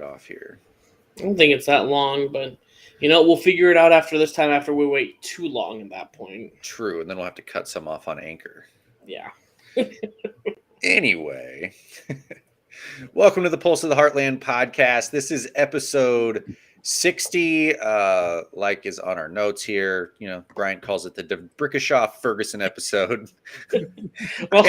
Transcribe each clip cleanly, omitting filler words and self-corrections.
off here. I don't think it's that long, but we'll figure it out after this time. After we wait too long at that point. True, and then we'll have to cut some off on Anchor. Yeah. Anyway, welcome to the Pulse of the Heartland podcast. This is episode 60, like is on our notes here. Brian calls it the DeBrickashaw Ferguson episode. Well,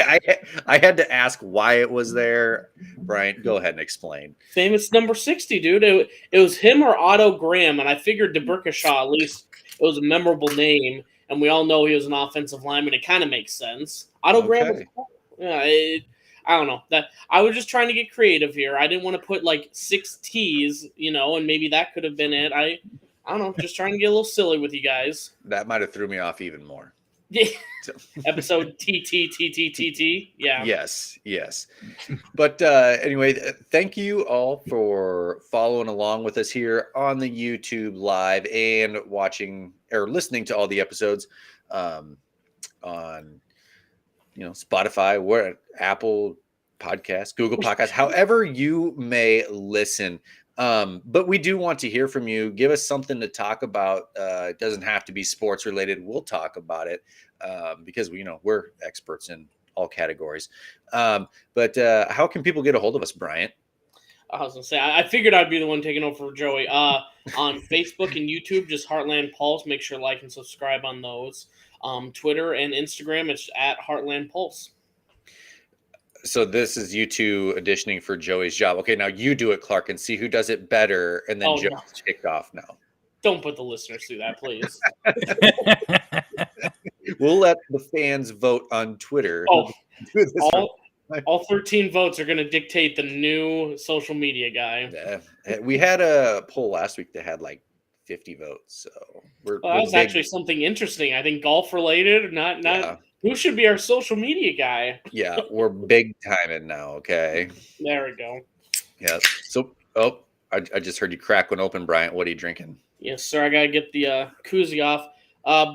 I had to ask why it was there. Brian, go ahead and explain. Famous number 60, dude. It was him or Otto Graham, and I figured DeBrickashaw, at least it was a memorable name, and we all know he was an offensive lineman. It kind of makes sense. Otto Graham was cool. Yeah, I don't know. That I was just trying to get creative here. I didn't want to put like 6 T's, and maybe that could have been it. I don't know, just trying to get a little silly with you guys. That might have threw me off even more. Yeah. Episode TTTTTT. Yeah. Yes. But anyway, thank you all for following along with us here on the YouTube live and watching or listening to all the episodes on Spotify, where Apple Podcasts, Google Podcasts, however you may listen. But we do want to hear from you. Give us something to talk about. It doesn't have to be sports related. We'll talk about it because we're experts in all categories. But how can people get a hold of us, Bryant? I was gonna say I figured I'd be the one taking over for Joey. On Facebook and YouTube, just Heartland Pulse. Make sure to like and subscribe on those. Twitter and Instagram, it's at Heartland Pulse. So this is you two auditioning for Joey's job. Okay, now you do it, Clark, and see who does it better, and then Joey's kicked off now. Don't put the listeners through that, please. We'll let the fans vote on Twitter. All 13 votes are going to dictate the new social media guy. Yeah. We had a poll last week that had like 50 votes. So that was actually something interesting. I think golf related, not who should be our social media guy. Yeah, we're big timing now. Okay. There we go. Yeah. So, I just heard you crack one open, Bryant. What are you drinking? Yes, sir. I got to get the koozie off.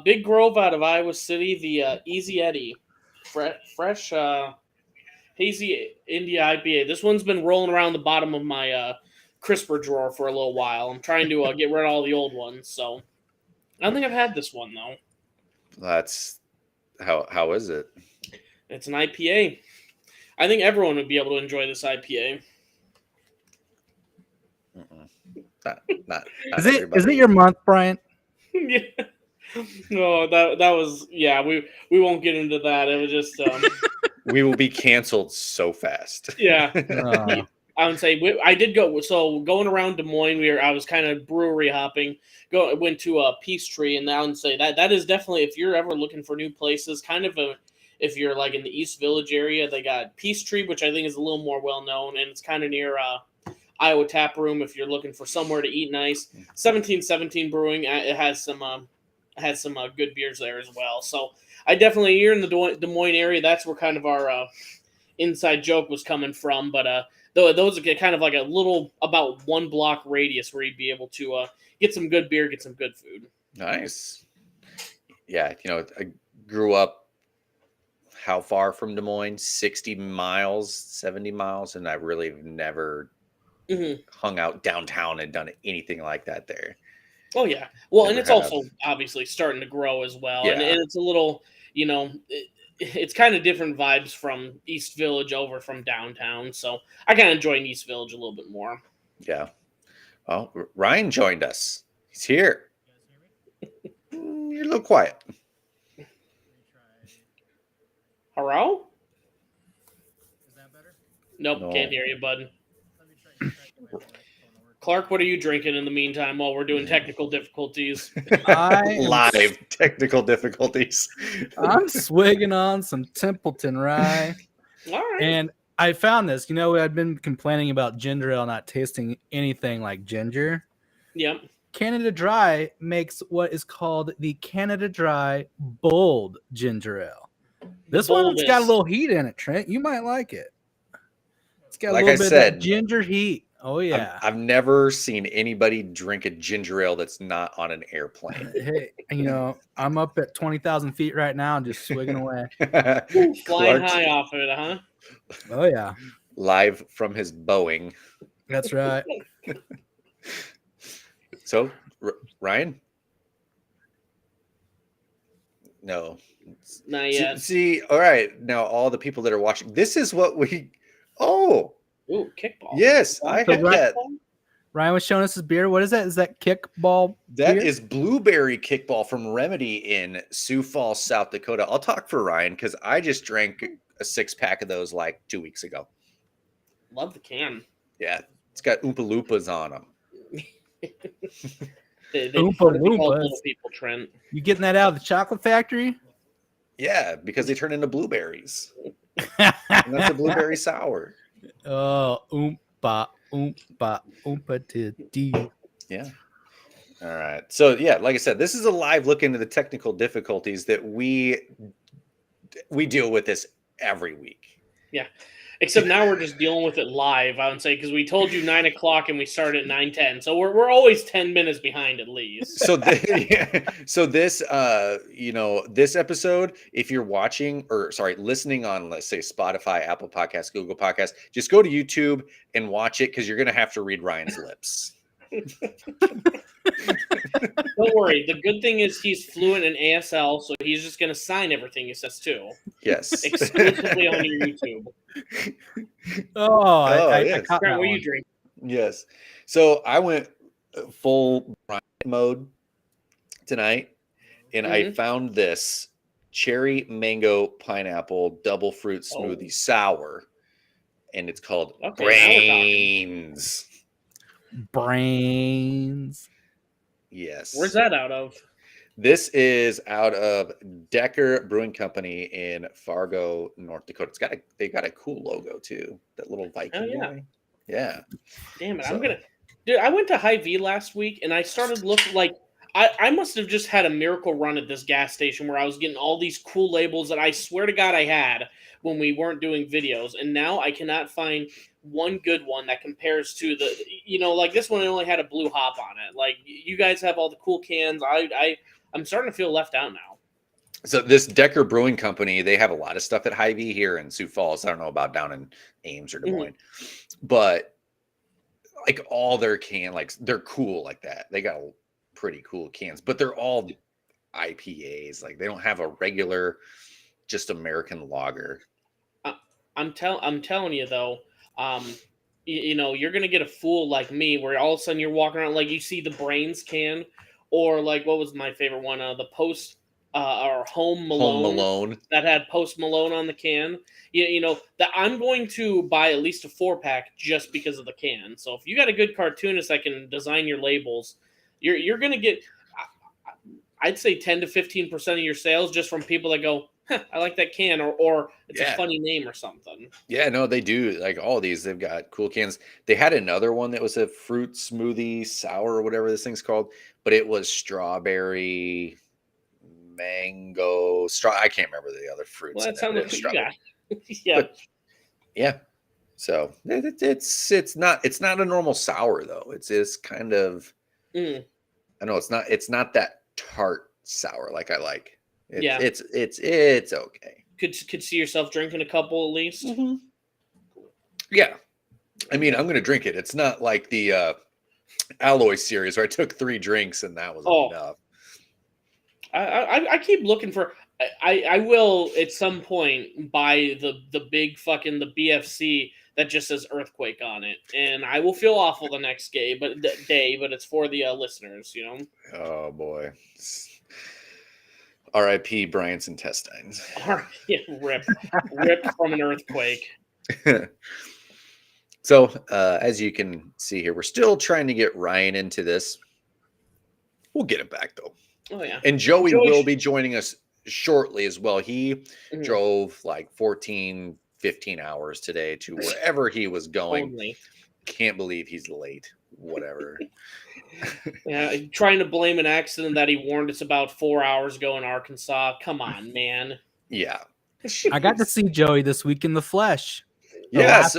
Big Grove out of Iowa City, the Easy Eddie. Fresh hazy India IPA. This one's been rolling around the bottom of my crisper drawer for a little while. I'm trying to get rid of all the old ones, so I don't think I've had this one though. That's how is it? It's an IPA. I think everyone would be able to enjoy this IPA. Not is it your month, Brian? Yeah. No, that was we won't get into that. It was just we will be canceled so fast. Yeah. I would say I did go. So going around Des Moines, I was kind of brewery hopping. Went to a Peachtree, and I would say that is definitely, if you're ever looking for new places, kind of if you're like in the East Village area, they got Peachtree, which I think is a little more well known, and it's kind of near Iowa Tap Room. If you're looking for somewhere to eat nice, 1717 Brewing, it has some good beers there as well. So I definitely, you're in the Des Moines area, that's where kind of our inside joke was coming from, but those are kind of like a little, about 1 block radius where you'd be able to get some good beer, get some good food. Nice. Yeah, I grew up how far from Des Moines? 60 miles, 70 miles, and I really never hung out downtown and done anything like that there. Oh, yeah. Well, and it's also obviously starting to grow as well. Yeah. And it's a little, it's kind of different vibes from East Village over from downtown. So I kind of enjoy East Village a little bit more. Yeah. Well, Ryan joined us. He's here. You're a little quiet. Hello? Is that better? Nope, no. Can't hear you, bud. Clark, what are you drinking in the meantime while we're doing technical difficulties? Live technical difficulties. I'm swigging on some Templeton rye. All right. And I found this. I'd been complaining about ginger ale not tasting anything like ginger. Yep. Canada Dry makes what is called the Canada Dry Bold Ginger Ale. This one's got a little heat in it, Trent. You might like it. It's got a little bit of ginger heat. Oh, yeah. I've never seen anybody drink a ginger ale that's not on an airplane. Hey, I'm up at 20,000 feet right now and just swigging away. Flying high off of it, huh? Oh, yeah. Live from his Boeing. That's right. So, Ryan? No. Not yet. See, all right. Now, all the people that are watching, this is what we. Oh, ooh, kickball. Yes, I had that. Ryan was showing us his beer. What is that? Is that kickball? That beer? is blueberry kickball from Remedy in Sioux Falls, South Dakota. I'll talk for Ryan because I just drank a 6-pack of those like 2 weeks ago. Love the can. Yeah, it's got Oompa Loompas on them. they Oompa Loompas. Loompas. People, Trent. You getting that out of the chocolate factory? Yeah, because they turn into blueberries. And that's a blueberry sour. Oh, oompa, oompa, oompa dee. Yeah. All right. So yeah, like I said, this is a live look into the technical difficulties that we deal with this every week. Yeah. Except now we're just dealing with it live, I would say, because we told you 9 o'clock and we start at 9:10. So we're always 10 minutes behind at least. So this this episode, if you're watching listening on, let's say, Spotify, Apple Podcasts, Google Podcasts, just go to YouTube and watch it because you're gonna have to read Ryan's lips. Don't worry. The good thing is he's fluent in ASL, so he's just going to sign everything he says too. Yes. Exclusively on your YouTube. I Grant, caught that what one. you drink? Yes. So I went full Ryan mode tonight, and I found this cherry mango pineapple double fruit smoothie sour, and it's called Brains. Brains. Yes. Where's that out of? This is out of Decker Brewing Company in Fargo, North Dakota. They got a cool logo too. That little Viking guy. Yeah. Damn it! Dude, I went to Hy-Vee last week and I started looking like I must have just had a miracle run at this gas station where I was getting all these cool labels that I swear to God I had when we weren't doing videos, and now I cannot find one good one that compares to the, like this one only had a blue hop on it. Like you guys have all the cool cans. I'm starting to feel left out now. So this Decker Brewing Company, they have a lot of stuff at Hy-Vee here in Sioux Falls. I don't know about down in Ames or Des Moines, but like all their they're cool like that. They got pretty cool cans, but they're all IPAs. Like they don't have a regular, just American lager. I'm telling you though, you're gonna get a fool like me where all of a sudden you're walking around like you see the Brains can, or like what was my favorite one? The Post or Home Malone that had Post Malone on the can. That I'm going to buy at least a 4-pack just because of the can. So if you got a good cartoonist that can design your labels, you're gonna get, I'd say 10 to 15% of your sales just from people that go, I like that can, or it's a funny name or something. Yeah, no, they do. Like all these, they've got cool cans. They had another one that was a fruit smoothie sour or whatever this thing's called, but it was strawberry, mango, I can't remember the other fruits. Well, that sounds like you got. Yeah. But, yeah. So it's not a normal sour though. It's kind of I know it's not that tart sour like I like. It's okay. Could see yourself drinking a couple at least. Mm-hmm. Yeah, I mean I'm gonna drink it. It's not like the Alloy series where I took 3 drinks and that was enough. I keep looking for. I will at some point buy the big fucking the BFC that just says earthquake on it, and I will feel awful the next day, but it's for the listeners, Oh boy. R.I.P. Bryant's intestines. Rip from an earthquake. So, as you can see here, we're still trying to get Ryan into this. We'll get him back though. Oh yeah. And Joey will be joining us shortly as well. He drove like 14, 15 hours today to wherever he was going. Totally. Can't believe he's late. Whatever. Yeah, trying to blame an accident that he warned us about 4 hours ago in Arkansas. Come on, man. Yeah. I got to see Joey this week in the flesh. Yes.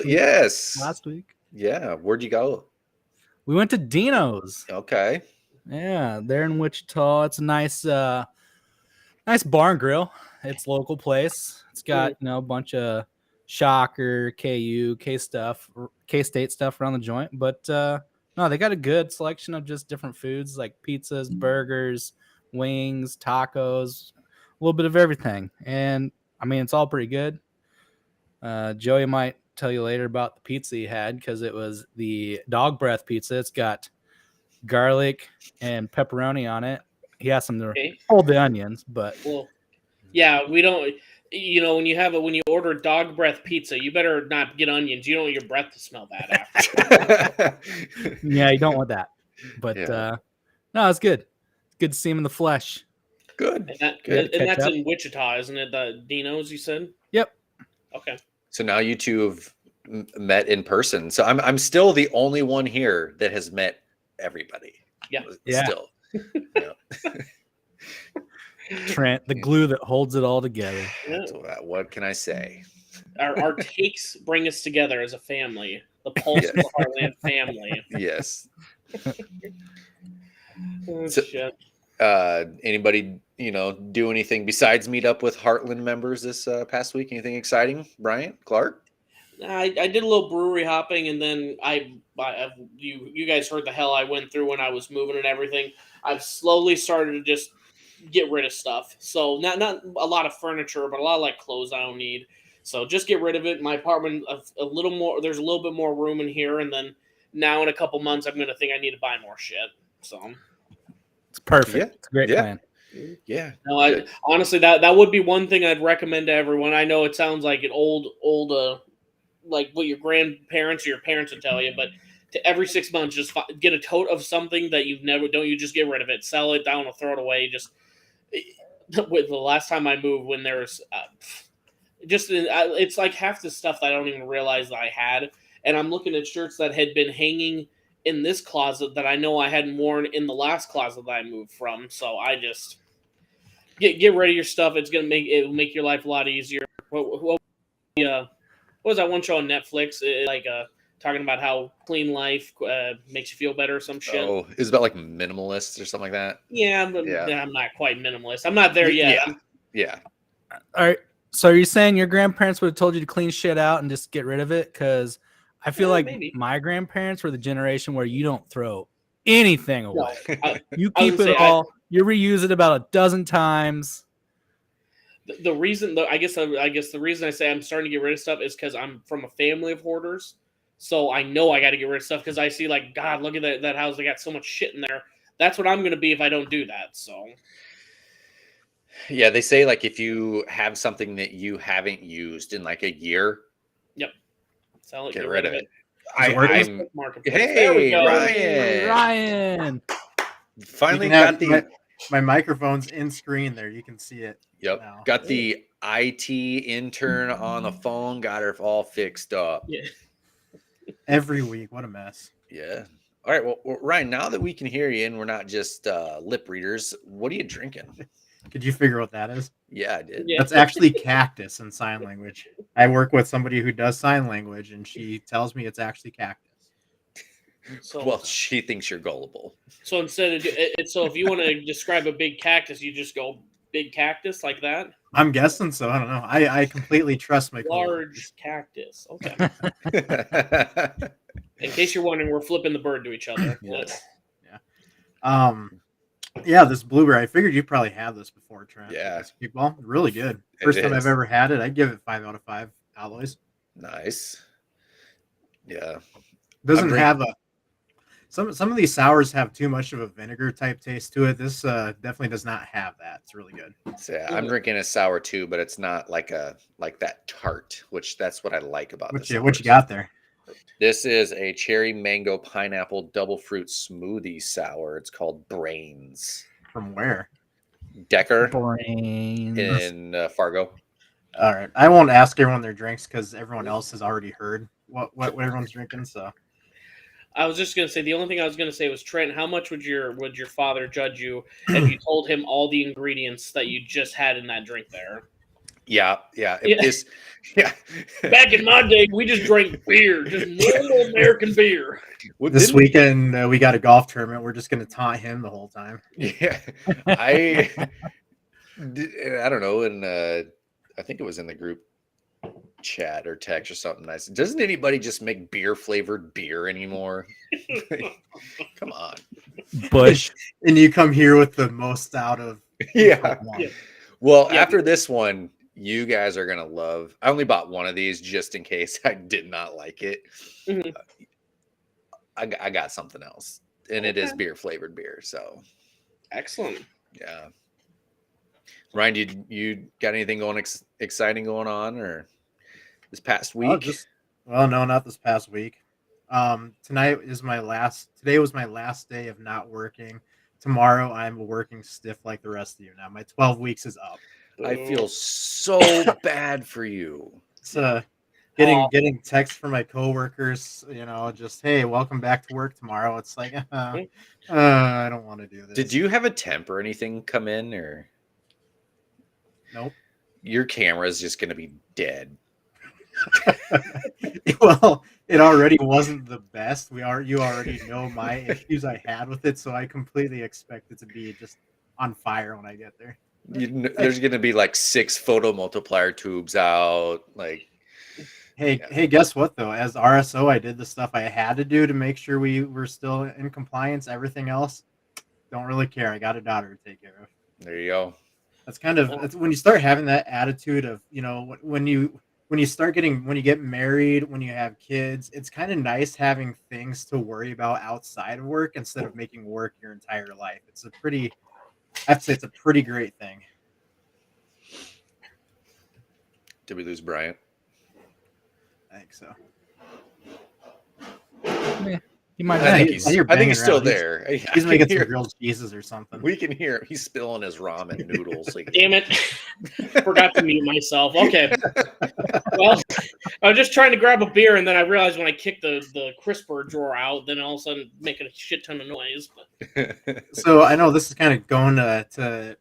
Last week. Yeah. Where'd you go? We went to Dino's. Okay. Yeah, they're in Wichita. It's a nice bar and grill. It's a local place. It's got a bunch of Shocker, KU, K-State stuff around the joint, but No, they got a good selection of just different foods like pizzas, burgers, wings, tacos, a little bit of everything. And I mean, it's all pretty good. Joey might tell you later about the pizza he had because it was the dog breath pizza. It's got garlic and pepperoni on it. He has some to hold the onions, but yeah, we don't. When you order dog breath pizza, you better not get onions. You don't want your breath to smell bad after. Yeah, you don't want that. But no, it's good. It's good to see him in the flesh. Good. And that's in Wichita, isn't it? The Dino's, you said? Yep. Okay. So now you two have met in person. So I'm still the only one here that has met everybody. Yeah. Still. Trent, the glue that holds it all together. Yeah. So what can I say? Our takes bring us together as a family. The Pulse of the Heartland family. Yes. Shit. Anybody, do anything besides meet up with Heartland members this past week? Anything exciting? Brian, Clark? I did a little brewery hopping, and then you guys heard the hell I went through when I was moving and everything. I've slowly started to just get rid of stuff. So not a lot of furniture, but a lot of like clothes I don't need. So just get rid of it. My apartment, a little more. There's a little bit more room in here, and then now in a couple months, I'm gonna think I need to buy more shit. So it's perfect. Yeah. It's a great plan. Yeah. No, honestly that would be one thing I'd recommend to everyone. I know it sounds like an old like what your grandparents or your parents would tell you, but to every 6 months, just get a tote of something that you just get rid of it, sell it down or throw it away. Just with the last time I moved, when there was it's like half the stuff that I don't even realize that I had, and I'm looking at shirts that had been hanging in this closet that I know I hadn't worn in the last closet that I moved from. So I just get rid of your stuff. It'll make your life a lot easier. What was that one show on Netflix? Talking about how clean life makes you feel better or some shit. Oh, it's about like minimalists or something like that. Yeah, but I'm not quite minimalist. I'm not there yet. Yeah. All right. So are you saying your grandparents would have told you to clean shit out and just get rid of it? Because I feel like maybe. My grandparents were the generation where you don't throw anything away. No, you keep it all. You reuse it about a dozen times. The reason, I guess the reason I say I'm starting to get rid of stuff is because I'm from a family of hoarders. So I know I got to get rid of stuff because I see like, God, look at that house. They got so much shit in there. That's what I'm going to be if I don't do that. So. Yeah, they say like if you have something that you haven't used in like a year, sell it, get rid of it. Hey, Ryan. Finally got my microphone's in screen there. You can see it. Yep. Now. Got the IT intern on the phone. Got her all fixed up. Yeah. Every week. What a mess. Yeah. All right. Well, Ryan, now that we can hear you and we're not just lip readers, what are you drinking? Could you figure what that is? Yeah, I did. Yeah. That's actually cactus in sign language. I work with somebody who does sign language, and she tells me it's actually cactus. So, well, she thinks you're gullible. So instead of so if you want to describe a big cactus, you just go big cactus like that. I'm guessing so. I don't know. I completely trust my large cactus. Okay. In case you're wondering, we're flipping the bird to each other. Yes. Yeah. Yeah, this blueberry. I figured you probably have this before, Trent. Yeah. Well, really good. First time I've ever had it. I'd give it 5 out of 5 alloys. Nice. Yeah. Doesn't have a some of these sours have too much of a vinegar type taste to it. This definitely does not have that. It's really good. So, yeah, I'm drinking a sour too, but it's not like that tart, which that's what I like about this. What you got there? This is a cherry mango pineapple double fruit smoothie sour. It's called Brains. From where? Decker. Brains. In Fargo. All right. I won't ask everyone their drinks because everyone else has already heard what everyone's drinking. So I was just gonna say the only thing I was gonna say was, Trent, how much would your father judge you if you told him all the ingredients that you just had in that drink there? Yeah. Back in my day, we just drank beer, just normal American beer. This weekend we got a golf tournament. We're just gonna taunt him the whole time. Yeah, I don't know, and I think it was in the group. chat or text or something nice. Doesn't anybody just make beer flavored beer anymore? Come on, Bush. And you come here with the most out of yeah. Yeah. Well, Yeah. after this one, you guys are gonna love. I only bought one of these just in case I did not like it. Mhm. I got something else, and it is beer flavored beer. So Excellent. yeah. Ryan, you got anything going exciting going on or this past week? Well, no, not this past week. Today was my last day of not working. Tomorrow I'm working stiff like the rest of you. Now my 12 weeks is up. I feel so bad for you. It's getting texts from my coworkers, just hey, welcome back to work tomorrow. It's like I don't want to do this. Did you have a temp or anything come in or Nope. Your camera is just gonna be dead. Well, it already wasn't the best. You already know my issues I had with it, so I completely expect it to be just on fire when I get there. There's gonna be like 6 photo multiplier tubes out. Like, hey, guess what though? As RSO, I did the stuff I had to do to make sure we were still in compliance. Everything else, don't really care. I got a daughter to take care of. There you go. That's when you start having that attitude of when you get married, when you have kids, it's kind of nice having things to worry about outside of work instead of making work your entire life. I have to say it's a pretty great thing. Did we lose Bryant? I think so. Yeah, he might. I think he's still there. He's making some grilled cheeses or something. We can hear him. He's spilling his ramen noodles. Like, damn it! Forgot to mute myself. Okay. Well, I was just trying to grab a beer, and then I realized when I kicked the crisper drawer out, then all of a sudden making a shit ton of noise. But... So I know this is kind of going to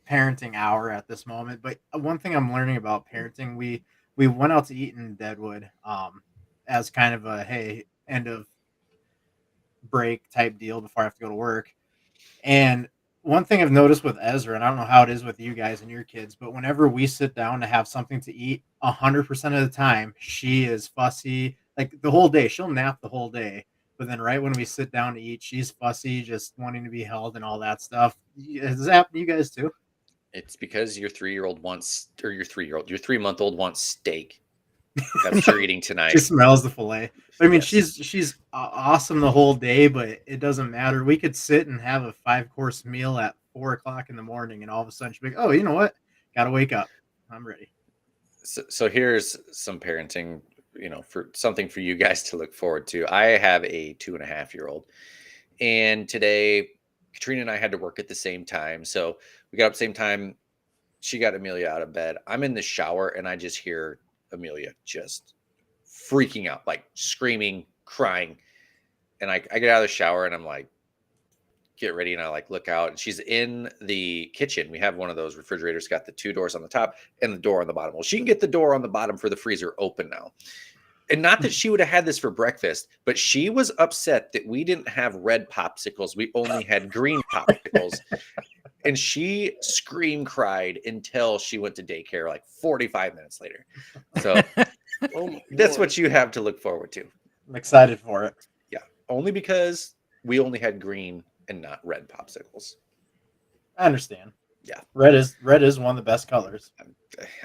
parenting hour at this moment, but one thing I'm learning about parenting, we went out to eat in Deadwood as kind of a hey end of break type deal before I have to go to work. And one thing I've noticed with Ezra, and I don't know how it is with you guys and your kids, but whenever we sit down to have something to eat, 100% of the time she is fussy. Like the whole day, she'll nap the whole day, but then right when we sit down to eat, she's fussy, just wanting to be held and all that stuff. Does that happen to you guys too? It's because your 3-month-old wants steak. That's what you're eating tonight. She smells the fillet. But I mean, Yes. she's awesome the whole day, but it doesn't matter. We could sit and have a 5-course meal at 4:00 in the morning, and all of a sudden she'll be like, "Oh, you know what? Got to wake up. I'm ready." So here's some parenting, for something for you guys to look forward to. I have a 2.5-year-old, and today Katrina and I had to work at the same time. So we got up at the same time. She got Amelia out of bed. I'm in the shower, and I just hear Amelia just freaking out, like screaming, crying. And I get out of the shower and I'm like, get ready. And I like look out and she's in the kitchen. We have one of those refrigerators, got the 2 doors on the top and the door on the bottom. Well, she can get the door on the bottom for the freezer open now. And not that she would have had this for breakfast, but she was upset that we didn't have red popsicles. We only had green popsicles. And she cried until she went to daycare like 45 minutes later. So that's what you have to look forward to. I'm excited for it. Yeah. Only because we only had green and not red popsicles. I understand. Yeah. Red is one of the best colors.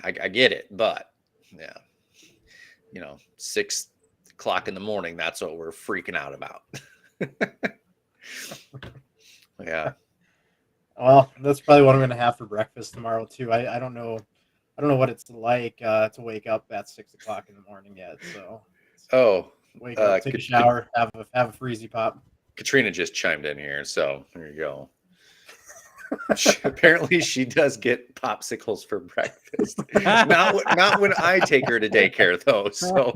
I get it, but yeah. 6:00 in the morning, that's what we're freaking out about. Yeah. Well, that's probably what I'm going to have for breakfast tomorrow too. I don't know what it's like to wake up at 6:00 in the morning yet. So wake up, take a shower, have a freezy pop. Katrina just chimed in here, so there you go. Apparently, she does get popsicles for breakfast. Not when I take her to daycare, though. So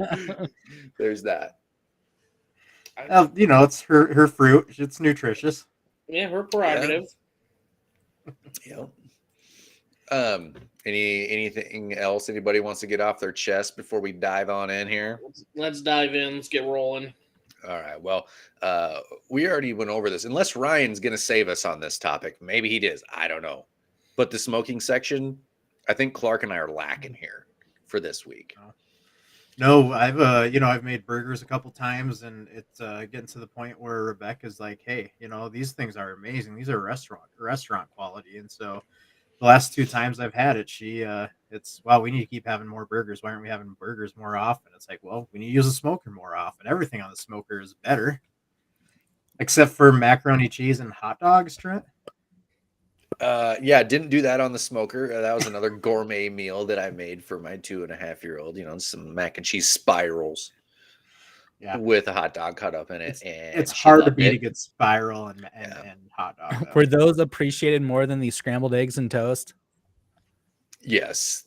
there's that. It's her fruit. It's nutritious. Yeah, her prerogative. Yeah. Anything else anybody wants to get off their chest before we dive on in here? Let's dive in. Let's get rolling. All right. Well, we already went over this. Unless Ryan's going to save us on this topic. Maybe he is. I don't know. But the smoking section, I think Clark and I are lacking here for this week? No, I've made burgers a couple times, and it's getting to the point where Rebecca's like, hey, these things are amazing. These are restaurant quality. And so the last 2 times I've had it, we need to keep having more burgers. Why aren't we having burgers more often? It's like, well, we need to use a smoker more often. Everything on the smoker is better, except for macaroni cheese and hot dogs, Trent. Yeah, didn't do that on the smoker. That was another gourmet meal that I made for my 2.5-year-old. Some mac and cheese spirals, with a hot dog cut up in it. It's hard to beat a good spiral and hot dog. Were those appreciated more than the scrambled eggs and toast? Yes,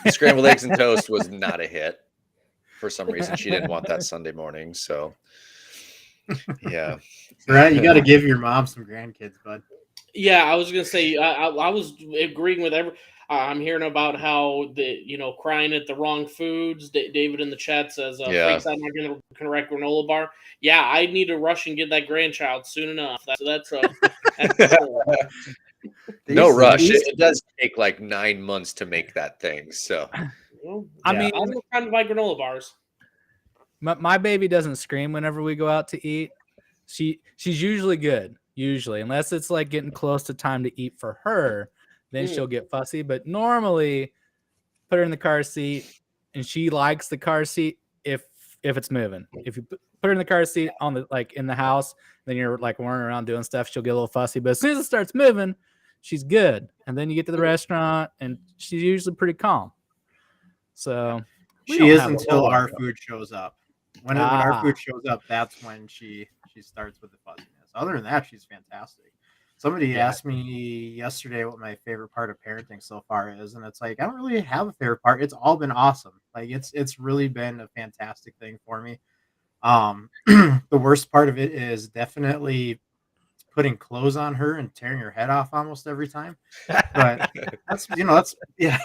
scrambled eggs and toast was not a hit. For some reason, she didn't want that Sunday morning. So, yeah, right. You got to give your mom some grandkids, bud. Yeah, I was gonna say I was agreeing with I'm hearing about how crying at the wrong foods. David in the chat says, "Freaks out, not gonna correct granola bar." Yeah, I need to rush and get that grandchild soon enough. That's no rush. It does take like 9 months to make that thing. So, I mean, I'm trying to buy granola bars. My baby doesn't scream whenever we go out to eat. She's usually good. Usually, unless it's like getting close to time to eat for her, then she'll get fussy. But normally, put her in the car seat, and she likes the car seat if it's moving. If you put her in the car seat in the house, then you're like running around doing stuff, she'll get a little fussy. But as soon as it starts moving, she's good. And then you get to the restaurant, and she's usually pretty calm. So she is until our food shows up. When our food shows up, that's when she starts with the fuzziness. Other than that, she's fantastic. Somebody asked me yesterday what my favorite part of parenting so far is, and it's like I don't really have a favorite part. It's all been awesome. Like it's really been a fantastic thing for me. The worst part of it is definitely putting clothes on her and tearing her head off almost every time. But that's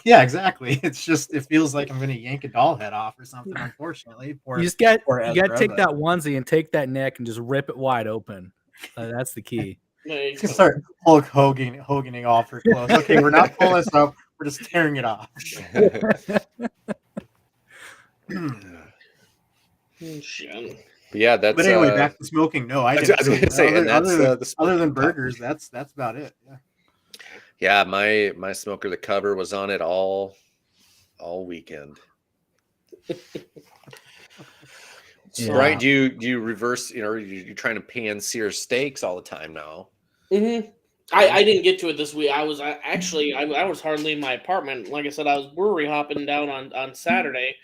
exactly. It's just it feels like I'm gonna yank a doll head off or something. Unfortunately, you got to take that onesie and take that neck and just rip it wide open. That's the key. You can start Hulk Hoganing off her clothes. Okay, we're not pulling this up. We're just tearing it off. Yeah, that's. But anyway, back to smoking. No, I didn't. I was going to say, other than burgers, that's about it. Yeah, my smoker, the cover was on it all weekend. So, Brian, do you reverse? You're trying to pan sear steaks all the time now. Mm-hmm. I didn't get to it this week. I was hardly in my apartment. Like I said, I was brewery hopping down on Saturday,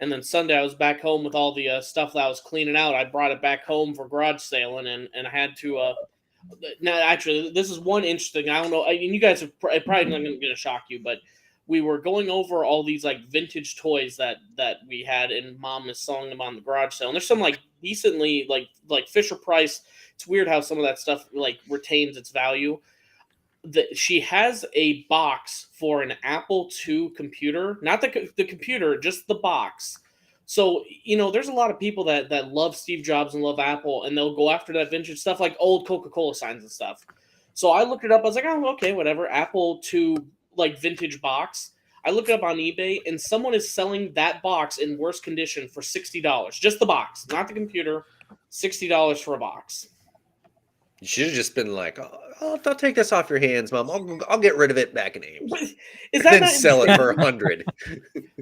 and then Sunday I was back home with all the stuff that I was cleaning out. I brought it back home for garage sailing, and I had to. Now, actually, this is one interesting. I don't know, and you guys are probably not going to shock you, but we were going over all these like vintage toys that we had, and Mom is selling them on the garage sale. And there's some like decently like Fisher Price. It's weird how some of that stuff like retains its value. She has a box for an Apple II computer, not the computer, just the box. So, there's a lot of people that love Steve Jobs and love Apple, and they'll go after that vintage stuff, like old Coca-Cola signs and stuff. So I looked it up. I was like, oh, okay, whatever. Apple II, like, vintage box. I looked it up on eBay, and someone is selling that box in worse condition for $60. Just the box, not the computer. $60 for a box. You should have just been like, "Oh, I'll take this off your hands, Mom. I'll get rid of it back in Ames, and then sell it for $100."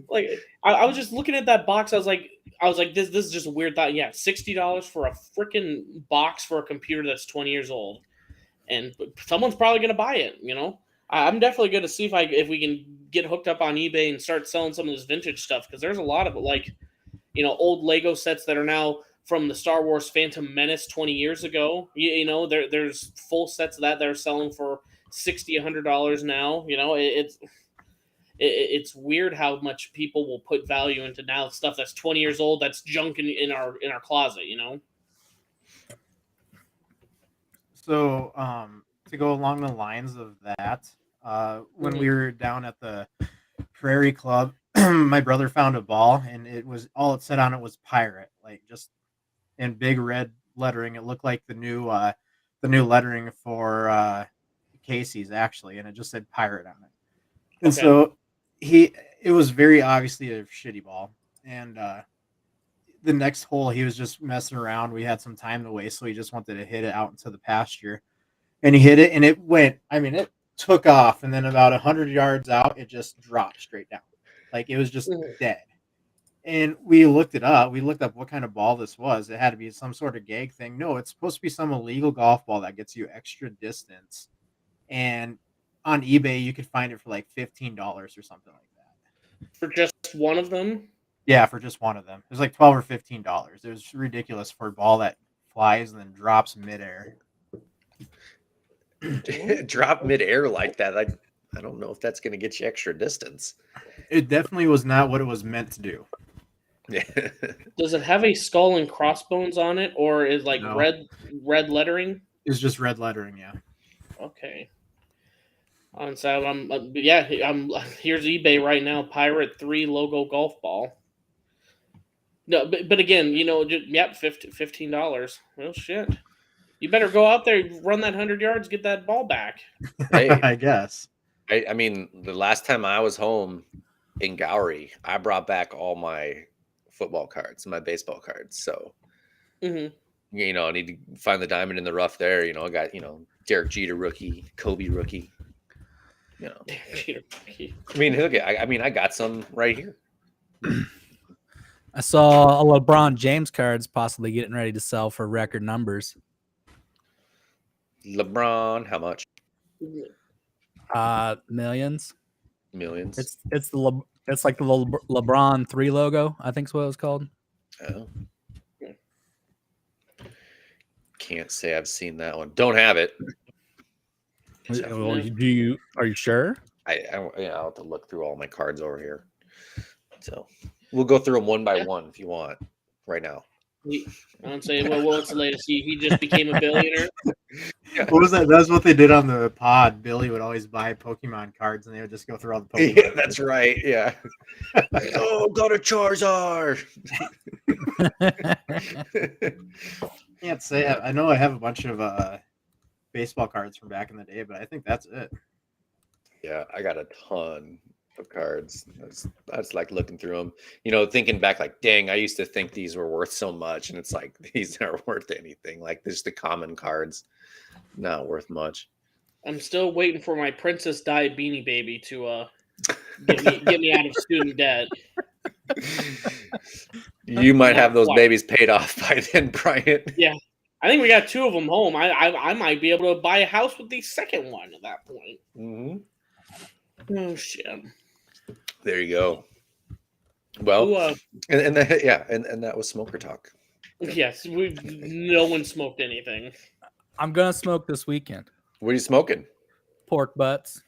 Like, I was just looking at that box. I was like, this is just a weird thought. Yeah, $60 for a freaking box for a computer that's 20 years old, and someone's probably gonna buy it. I'm definitely gonna see if we can get hooked up on eBay and start selling some of this vintage stuff, because there's a lot of old Lego sets that are now from the Star Wars Phantom Menace 20 years ago. There's full sets of that they're selling for $60, $100 now. It's weird how much people will put value into now stuff that's 20 years old, that's junk in our closet. So to go along the lines of that, when we were down at the Prairie Club, my brother found a ball, and it said on it was pirate, like just in big red lettering. It looked like the new lettering for Casey's, actually, and it just said pirate on it. And so it was very obviously a shitty ball. And the next hole, he was just messing around. We had some time to waste, so he just wanted to hit it out into the pasture. And he hit it, and it went. I mean, it took off, and then about 100 yards out, it just dropped straight down, like it was just dead. And we looked it up. We looked up what kind of ball this was. It had to be some sort of gag thing. No, it's supposed to be some illegal golf ball that gets you extra distance. And on eBay, you could find it for like $15 or something like that. For just one of them? Yeah, for just one of them. It was like $12 or $15. It was ridiculous for a ball that flies and then drops midair. Drop midair like that. I don't know if that's going to get you extra distance. It definitely was not what it was meant to do. Yeah. Does it have a skull and crossbones on it, or is like No. red lettering? It's just red lettering, yeah. Okay. On so I'm here's eBay right now. Pirate 3 logo golf ball. No, but again, $15. Well, shit. You better go out there, run that 100 yards, get that ball back. Hey, I guess. I mean, the last time I was home in Gowrie, I brought back all my football cards, my baseball cards. So, I need to find the diamond in the rough there. I got, Derek Jeter rookie, Kobe rookie. Jeter rookie. I mean, look, I got some right here. I saw a LeBron James cards possibly getting ready to sell for record numbers. LeBron, how much? Millions. Millions. It's like the LeBron 3 logo, I think is what it was called. Oh. Can't say I've seen that one. Don't have it. Well, are you sure? I'll have to look through all my cards over here. So we'll go through them one by one if you want right now. I'm saying, what's the latest? He just became a billionaire. What was that? That's what they did on the pod. Billy would always buy Pokemon cards, and they would just go through all the Pokemon. Yeah, that's right. Yeah. Oh, got a Charizard. Can't say. I know I have a bunch of baseball cards from back in the day, but I think that's it. Yeah, I got a ton of cards. I was like looking through them, thinking back, like, dang, I used to think these were worth so much, and it's like these aren't worth anything. Like, just the common cards, not worth much. I'm still waiting for my Princess Di Beanie Baby to get me out of student debt. You might have those babies paid off by then, Brian. Yeah, I think we got 2 of them home. I might be able to buy a house with the second one at that point. Mm-hmm. Oh shit! There you go. Well, and that was smoker talk. Yes, no one smoked anything. I'm gonna smoke this weekend. What are you smoking? Pork butts.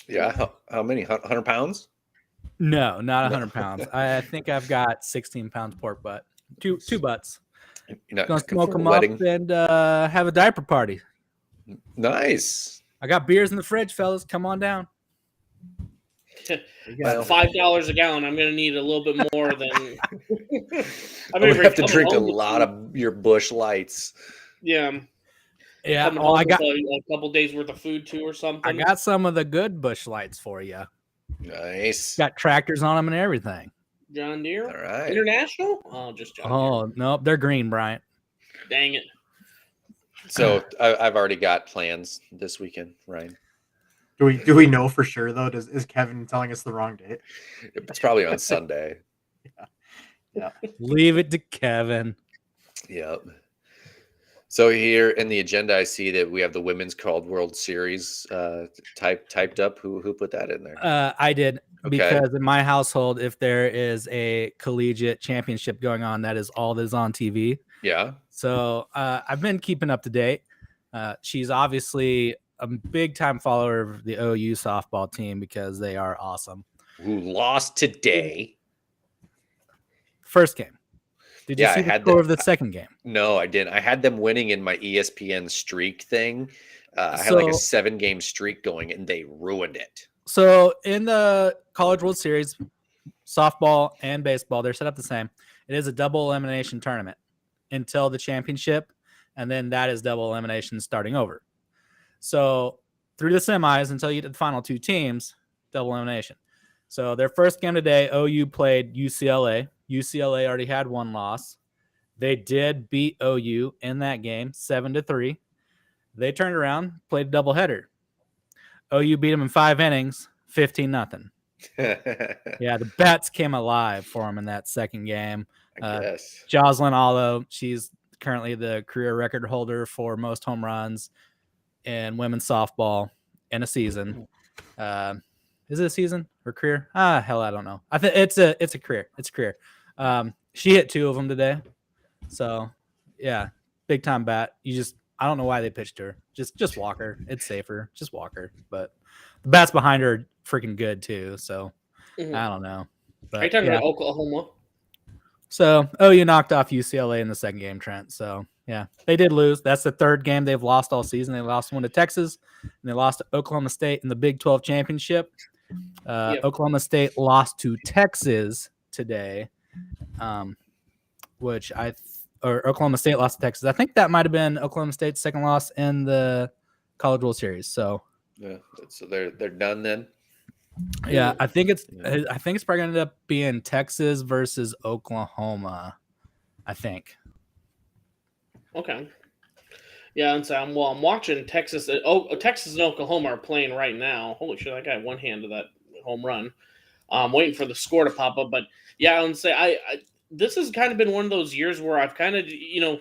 Yeah, how many? 100 pounds? No, not 100 pounds. I think I've got 16 pounds pork butt. Two butts. You're Gonna smoke them up and have a diaper party. Nice. I got beers in the fridge, fellas. Come on down. $5 a gallon. I'm gonna need a little bit more than. I'm gonna have to drink a lot of your Busch Lights. Yeah. Yeah. Well, I got a couple days worth of food too, or something. I got some of the good Busch Lights for you. Nice. Got tractors on them and everything. John Deere. All right. International? Oh, just John Deere. Oh no, they're green, Bryant. Dang it. So I've already got plans this weekend, Ryan. Do we know for sure though? Is Kevin telling us the wrong date? It's probably on Sunday. Yeah. Leave it to Kevin. Yep. So here in the agenda, I see that we have the Women's Called World Series typed up. Who put that in there? I did, Okay. because in my household, if there is a collegiate championship going on, that is all that is on TV. Yeah. So I've been keeping up to date. She's obviously a big time follower of the OU softball team because they are awesome. Who lost today? First game. Did you Yeah, see I the had score of the second game? No, I didn't. I had them winning in my ESPN streak thing. I had like a 7-game streak going, and they ruined it. So in the College World Series, softball and baseball, they're set up the same. It is a double elimination tournament until the championship, and then that is double elimination starting over. So through the semis until you get to the final 2 teams, double elimination. So their first game today, OU played UCLA. UCLA already had one loss. They did beat OU in that game, 7-3. They turned around, played a doubleheader. OU beat them in 5 innings, 15-0. Yeah, the bats came alive for them in that second game. Yes. Jocelyn Allo, she's currently the career record holder for most home runs in women's softball in a season. Is it a season or career? Hell, I don't know. I think it's a career. It's a career. She hit 2 of them today. So, yeah, big time bat. I don't know why they pitched her. Just walk her. It's safer. Just walk her. But the bats behind her are freaking good too. So I don't know. But, are you talking about Oklahoma? So OU knocked off UCLA in the second game, Trent. So yeah, they did lose. That's the third game they've lost all season. They lost one to Texas, and they lost to Oklahoma State in the Big 12 championship. Oklahoma State lost to Texas today, or Oklahoma State lost to Texas. I think that might have been Oklahoma State's second loss in the College World Series. So yeah, so they're done then. Yeah, I think it's probably gonna end up being Texas versus Oklahoma. I think. Okay. Yeah, and so I'm watching Texas. Texas and Oklahoma are playing right now. Holy shit! I got one hand to that home run. I'm waiting for the score to pop up, but yeah, I would say I this has kind of been one of those years where I've kind of there's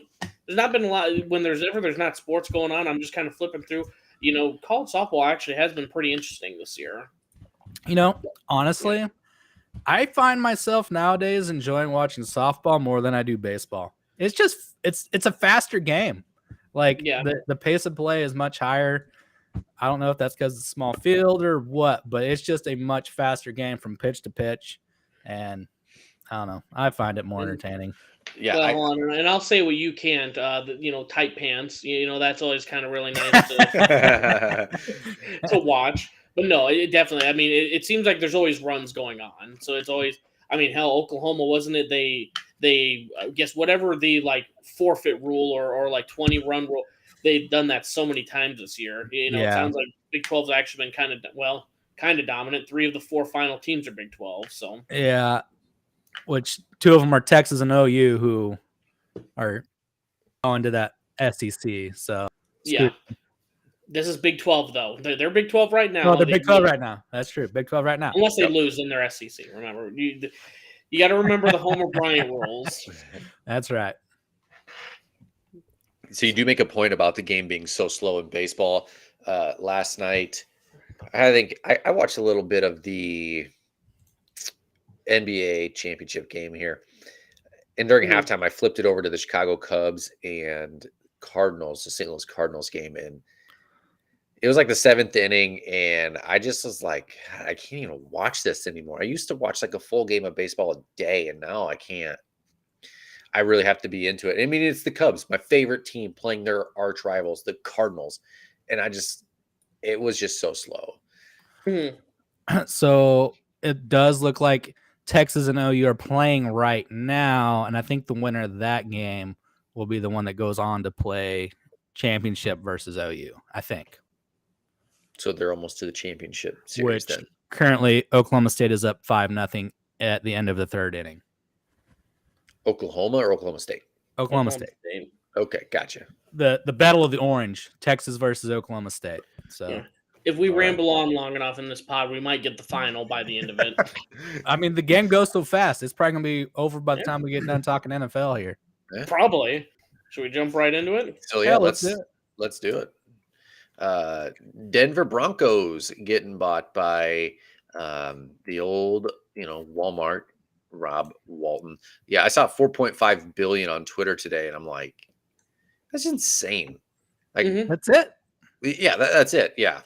not been a lot when there's not sports going on. I'm just kind of flipping through. College softball actually has been pretty interesting this year. Honestly, I find myself nowadays enjoying watching softball more than I do baseball. It's just it's a faster game. Like the pace of play is much higher. I don't know if that's because it's a small field or what, but it's just a much faster game from pitch to pitch. And I don't know. I find it more entertaining. Yeah. Well, and I'll say what you can't, tight pants, that's always kind of really nice to watch. But no, it definitely, I mean, it seems like there's always runs going on. So it's always, I mean, hell, Oklahoma, wasn't it? They I guess whatever the forfeit rule or 20 run rule, they've done that so many times this year. It sounds like Big 12's actually been kind of dominant. 3 of the 4 final teams are Big 12. So yeah, which 2 of them are Texas and OU, who are going to that SEC. So yeah. This is Big 12, though. They're Big 12 right now. No, they're Big 12 right now. That's true. Big 12 right now. Unless they lose in their SEC. Remember, you got to remember the Homer Bryant rules. That's right. So you do make a point about the game being so slow in baseball. Last night, I think I watched a little bit of the NBA championship game here. And during halftime, I flipped it over to the Chicago Cubs and Cardinals, the St. Louis Cardinals game. And it was like the 7th inning, and I just was like, I can't even watch this anymore. I used to watch a full game of baseball a day, and now I can't. I really have to be into it. I mean, it's the Cubs, my favorite team, playing their arch rivals, the Cardinals. And it was just so slow. So it does look like Texas and OU are playing right now, and I think the winner of that game will be the one that goes on to play championship versus OU, I think. So they're almost to the championship series then. Currently, Oklahoma State is up 5-0 at the end of the 3rd inning. Oklahoma or Oklahoma State? Oklahoma State. Okay, gotcha. The Battle of the Orange, Texas versus Oklahoma State. So yeah. If we ramble on long enough in this pod, we might get the final by the end of it. I mean, the game goes so fast. It's probably going to be over by the time we get done talking NFL here. Yeah. Probably. Should we jump right into it? So yeah, let's do it. Denver Broncos getting bought by the old, Walmart, Rob Walton. Yeah, I saw 4.5 billion on Twitter today, and I'm like, that's insane. That's it. Yeah, that's it. Yeah.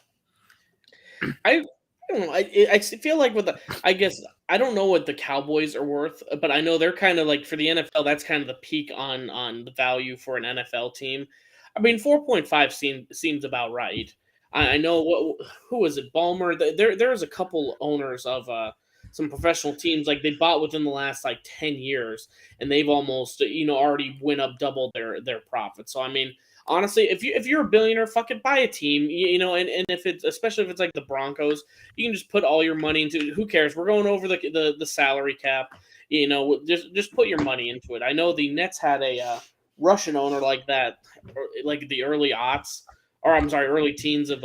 I don't know. I feel like I guess I don't know what the Cowboys are worth, but I know they're kind of for the NFL. That's kind of the peak on the value for an NFL team. I mean, 4.5 seems about right. I know who was it? Ballmer. There's a couple owners of some professional teams they bought within the last 10 years, and they've almost already went up double their profits. So I mean, honestly, if you're a billionaire, fucking buy a team, and if it's, especially if it's like the Broncos, you can just put all your money into. Who cares? We're going over the salary cap. Just put your money into it. I know the Nets had a Russian owner like that, like the early aughts, or I'm sorry, early teens of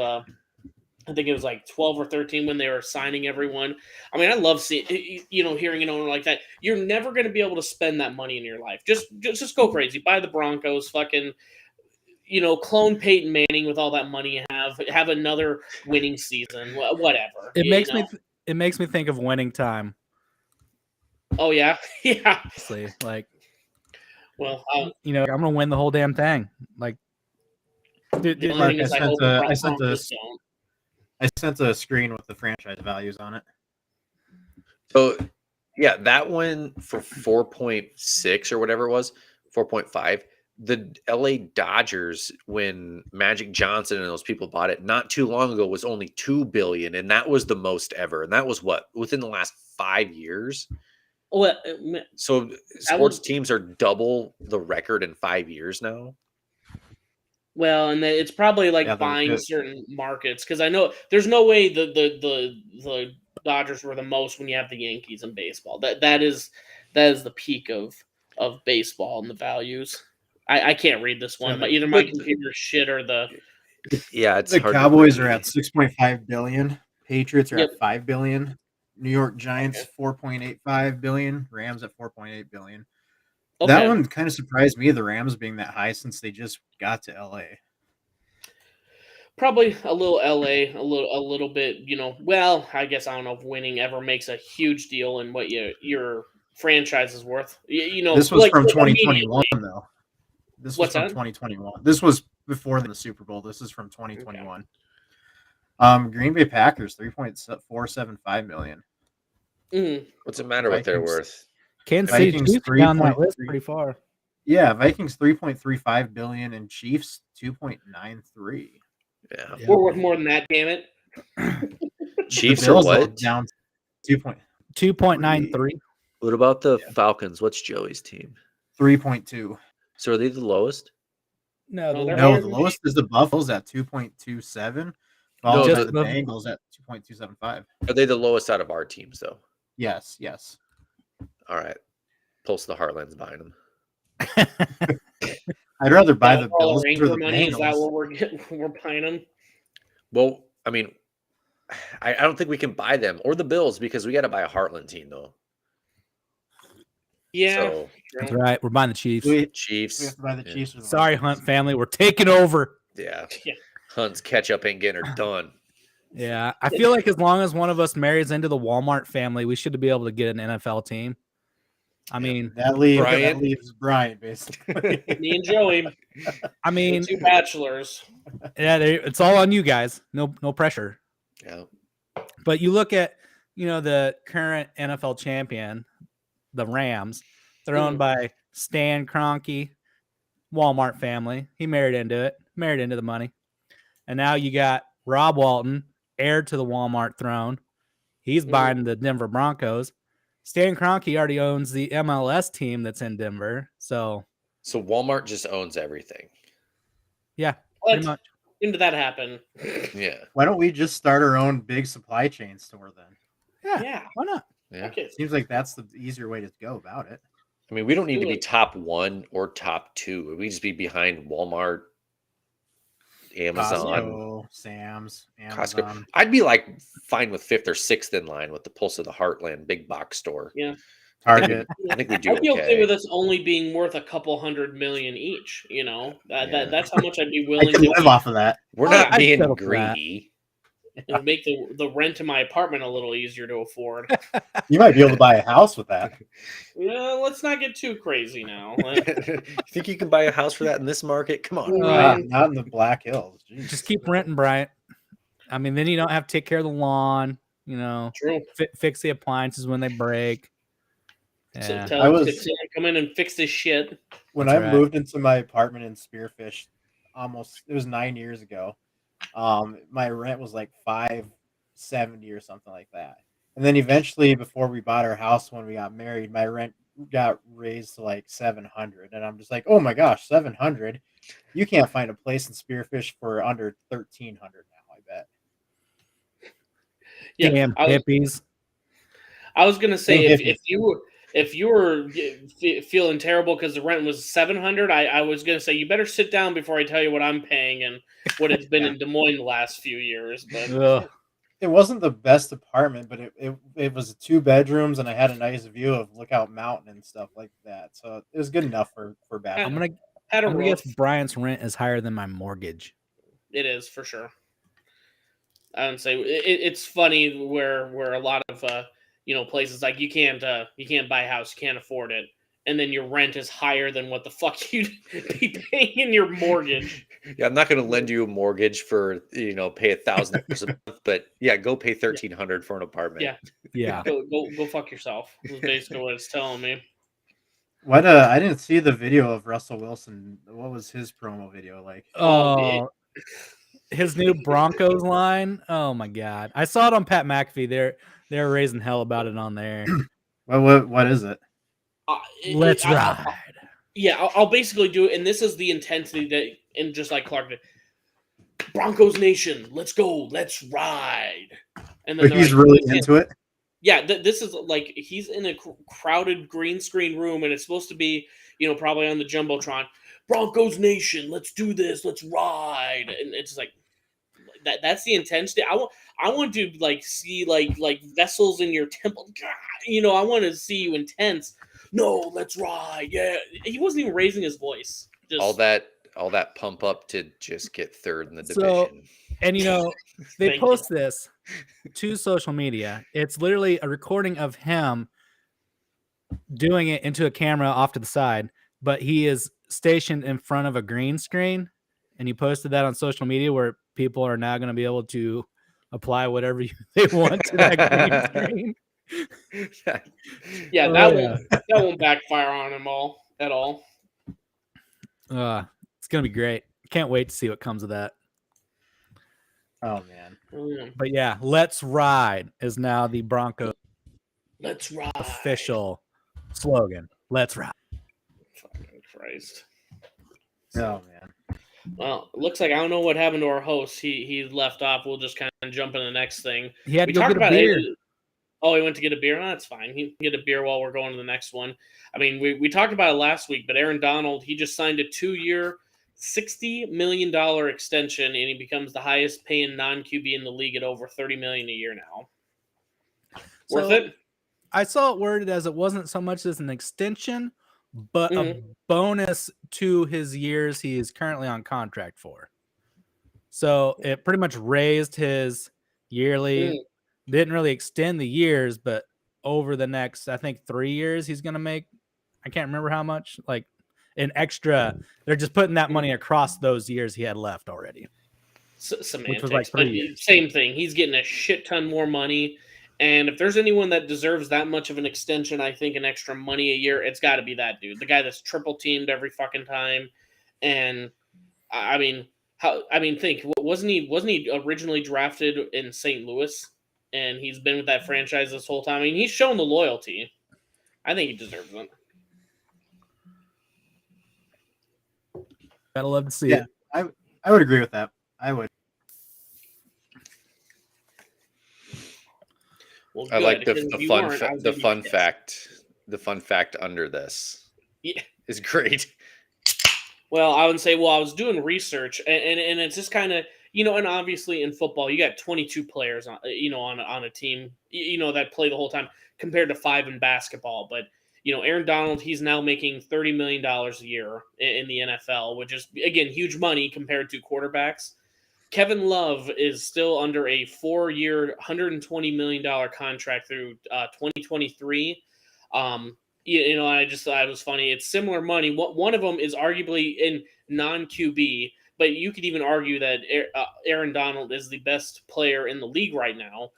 I think it was like 12 or 13 when they were signing everyone. I mean, I love seeing, hearing an owner like that. You're never going to be able to spend that money in your life. Just go crazy. Buy the Broncos, fucking, clone Peyton Manning with all that money you have another winning season, whatever. It makes me think of Winning Time. Oh yeah. Yeah. Honestly, like, well, I'm going to win the whole damn thing. Like, the only thing is I hope the Broncos don't. I sent a screen with the franchise values on it. So, yeah, that one for 4.6 or whatever it was, 4.5. The LA Dodgers, when Magic Johnson and those people bought it not too long ago, was only $2 billion, and that was the most ever. And that was what, within the last 5 years. Well, so sports teams are double the record in 5 years now. Well, and it's probably like buying certain markets, because I know there's no way the Dodgers were the most when you have the Yankees in baseball. That is the peak of baseball and the values. I can't read this one, but either my computer shit or the it's the hard Cowboys are at 6.5 billion. Patriots are Yep. at 5 billion. New York Giants 4.85 billion. Rams at 4.8 billion. Okay. That one kind of surprised me, the Rams being that high, since they just got to LA. Probably a little LA, a little bit, well, I guess I don't know if winning ever makes a huge deal in what your franchise is worth. This was from 2021 though. This was from 2021. This was before the Super Bowl. This is from 2021. Okay. Green Bay Packers 3.475 million. Mm-hmm. What's it matter what they're worth? Kansas City Chiefs down that list pretty far. Yeah, Vikings 3.35 billion and Chiefs 2.93. Yeah, we're worth more than that. Damn it. Chiefs are what? Down 2.93. What about the Falcons? What's Joey's team? 3.2. So are they the lowest? No, the lowest is the Buffaloes at 2.27. Followed by the Bengals at 2.275. Are they the lowest out of our teams, though? Yes. All right. Pulse of the Heartland's buying them. I'd rather buy the Bills or the money. Bengals. Is that what we're buying them? Well, I mean, I don't think we can buy them or the Bills, because we got to buy a Heartland team, though. Yeah, so, that's right. We're buying the Chiefs. Chiefs. We have to buy the Chiefs. Sorry, Hunt family. We're taking over. Yeah. Hunt's ketchup ain't getting her done. Yeah. I feel like as long as one of us marries into the Walmart family, we should be able to get an NFL team. I mean, that leaves Brian, basically. Me and Joey. I mean, 2 bachelors. Yeah, it's all on you guys. No pressure. Yeah. But you look at, the current NFL champion, the Rams. They're owned by Stan Kroenke, Walmart family. He married into the money. And now you got Rob Walton, heir to the Walmart throne. He's buying the Denver Broncos. Stan Kroenke already owns the MLS team that's in Denver. So Walmart just owns everything. Yeah, pretty much. When did that happen? Yeah. Why don't we just start our own big supply chain store then? Yeah. Why not? Yeah. Okay. Seems like that's the easier way to go about it. I mean, we don't need to be top 1 or top 2. We just be behind Walmart, Amazon, Costco, Sam's, Amazon. Costco. I'd be like fine with 5th or 6th in line with the Pulse of the Heartland big box store. Yeah. Target. I think we do. I'd be okay with us only being worth a couple $100 million each. That's how much I'd be willing to live off of that. We're not being greedy. It would make the rent in my apartment a little easier to afford. You might be able to buy a house with that. Well, let's not get too crazy now. You think you can buy a house for that in this market? Come on. Not in the Black Hills. Jeez. Just keep renting, Bryant. I mean, then you don't have to take care of the lawn. True. Fix the appliances when they break. Yeah. So tell him to come in and fix this shit. When I moved into my apartment in Spearfish, it was 9 years ago. My rent was like $570 or something like that. And then eventually, before we bought our house, when we got married, my rent got raised to like $700. And I'm just like, oh my gosh, $700. You can't find a place in Spearfish for under 1,300 now. I bet. Yeah, Damn hippies. I was gonna say Hey, if you were feeling terrible because the rent was $700, I was gonna say you better sit down before I tell you what I'm paying and what it's been in Des Moines the last few years. But it wasn't the best apartment, but it was 2 bedrooms and I had a nice view of Lookout Mountain and stuff like that. So it was good enough for bathroom. I'm gonna guess Bryant's rent is higher than my mortgage. It is for sure. I would say it's funny where a lot of places like you can't buy a house, you can't afford it, and then your rent is higher than what the fuck you'd be paying in your mortgage. Yeah, I'm not going to lend you a mortgage for pay $1,000 a month, but yeah, go pay $1,300 for an apartment. Yeah. Go fuck yourself. Is basically what it's telling me. What I didn't see the video of Russell Wilson. What was his promo video like? His new Broncos line. Oh my god! I saw it on Pat McAfee. They're raising hell about it on there. What is it? Let's ride. I'll basically do it, and this is the intensity that, and just like Clark did, Broncos Nation, let's go, let's ride. And then he's really into it. Yeah, this is like he's in a crowded green screen room, and it's supposed to be, probably on the jumbotron. Broncos Nation, let's do this, let's ride, and it's like that's the intensity. I want to like see like vessels in your temple. I want to see you intense. No, let's ride. Yeah, he wasn't even raising his voice. Just all that pump up to just get third in the division. And they post this to social media. It's literally a recording of him doing it into a camera off to the side, but he is stationed in front of a green screen, and he posted that on social media where people are now going to be able to apply whatever they want to that green screen. Yeah, that won't backfire on him at all. It's gonna be great. Can't wait to see what comes of that. Oh man! But yeah, let's ride is now the Broncos. Let's ride official slogan. Let's ride. Fucking Christ! Oh man! Well, it looks like I don't know what happened to our host. He left off. We'll just kind of jump into the next thing. He had to go get a beer. Oh, he went to get a beer? No, that's fine. He can get a beer while we're going to the next one. I mean, we talked about it last week, but Aaron Donald, he just signed a 2-year, $60 million extension, and he becomes the highest paying non-QB in the league at over $30 million a year now. Worth it? I saw it worded as it wasn't so much as an extension, but a bonus to his years he is currently on contract for. So it pretty much raised his yearly... Didn't really extend the years, but over the next, I think 3 years, he's going to make, I can't remember how much, like an extra. They're just putting that money across those years he had left already. Semantics, which was like 3 years. Same thing. He's getting a shit ton more money. And if there's anyone that deserves that much of an extension, I think an extra money a year, it's got to be that dude. The guy that's triple teamed every fucking time. And think, wasn't he originally drafted in St. Louis? And he's been with that franchise this whole time. I mean, he's shown the loyalty. I think he deserves it. Gotta love to see it. I would agree with that. I would. Well, I like the fun fact under this. Yeah, is great. Well, I would say, I was doing research, and it's just kind of, and obviously in football, you got 22 players on a team, that play the whole time compared to 5 in basketball. But, Aaron Donald, he's now making $30 million a year in the NFL, which is, again, huge money compared to quarterbacks. Kevin Love is still under a 4-year, $120 million contract through 2023. I thought it was funny. It's similar money. One of them is arguably in non-QB, but you could even argue that Aaron Donald is the best player in the league right now,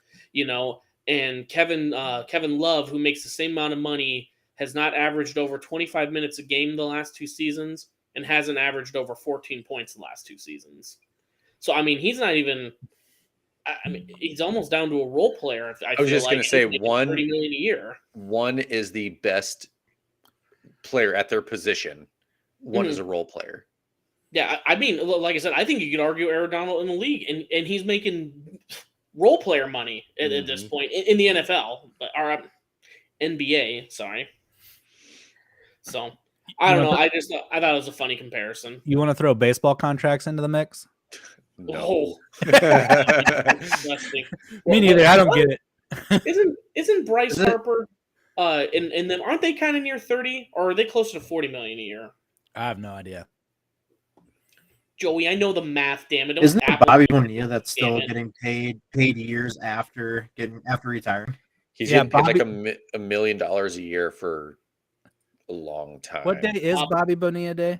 and Kevin Love, who makes the same amount of money, has not averaged over 25 minutes a game the last 2 seasons and hasn't averaged over 14 points the last 2 seasons. So, I mean, he's not even he's almost down to a role player. I was just going to say $30 million a year. One is the best player at their position. One is a role player. Yeah, I mean, like I said, I think you could argue Aaron Donald in the league, and he's making role player money at this point in the NFL, or NBA. Sorry. So I don't know. I thought it was a funny comparison. You want to throw baseball contracts into the mix? No. Disgusting. Me neither. I don't get it. Isn't Bryce Harper? And then aren't they kind of near 30, or are they closer to 40 million a year? I have no idea. Joey, I know the math. Damn it! Isn't it Bobby Bonilla that's still getting paid years after retiring? He's getting paid like $1 million a year for a long time. What day is Bobby Bonilla Day?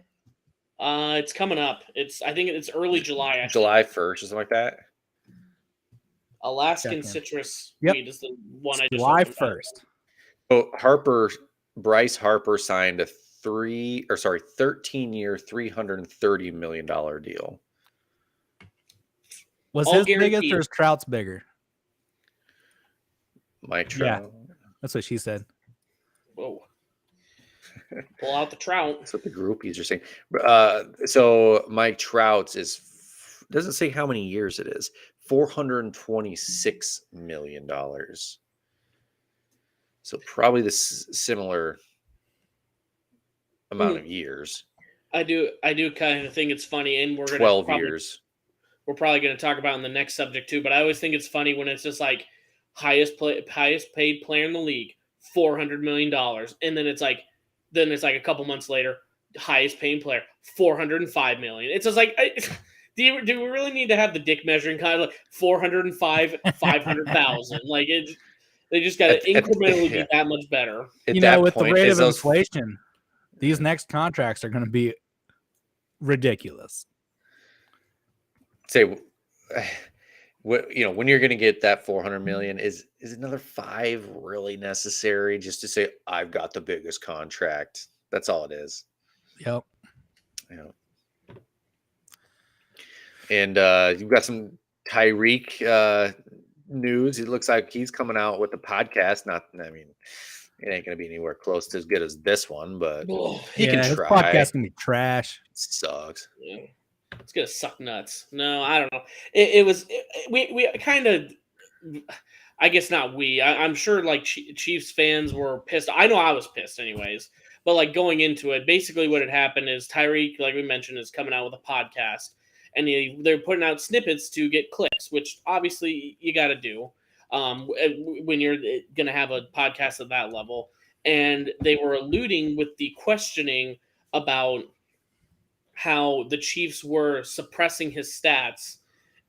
It's coming up. I think it's early July. Actually. July 1st or something like that. Alaskan citrus weed is the one I just July 1st. So Bryce Harper signed a 13-year, $330 million deal. Was his biggest or is Trout's bigger? Mike Trout. Yeah, that's what she said. Whoa. Pull out the Trout. That's what the groupies are saying. So Mike Trout's doesn't say how many years it is. $426 million. So probably the similar amount of years. I do kind of think it's funny, and we're gonna 12 years. We're probably going to talk about in the next subject too. But I always think it's funny when it's just like highest paid player in the league, $400 million, and then it's like a couple months later, highest paid player, $405 million. It's just like, do we really need to have the dick measuring kind of like 405, 500,000? Like they just got to incrementally be that much better. With the rate of inflation, these next contracts are going to be ridiculous. Say, when you're going to get that $400 million, is another 5 really necessary just to say I've got the biggest contract? That's all it is. Yep. Yeah. And you've got some Tyreek news. It looks like he's coming out with the podcast. It ain't going to be anywhere close to as good as this one, but he can his try. Podcast can be trash. It sucks. Yeah. It's gonna suck nuts. No, I don't know. We kind of, I guess not we. I'm sure like Chiefs fans were pissed. I know I was pissed anyways. But like going into it, basically what had happened is Tyreek, like we mentioned, is coming out with a podcast, and they're putting out snippets to get clicks, which obviously you got to do when you're gonna have a podcast at that level. And they were alluding with the questioning about how the Chiefs were suppressing his stats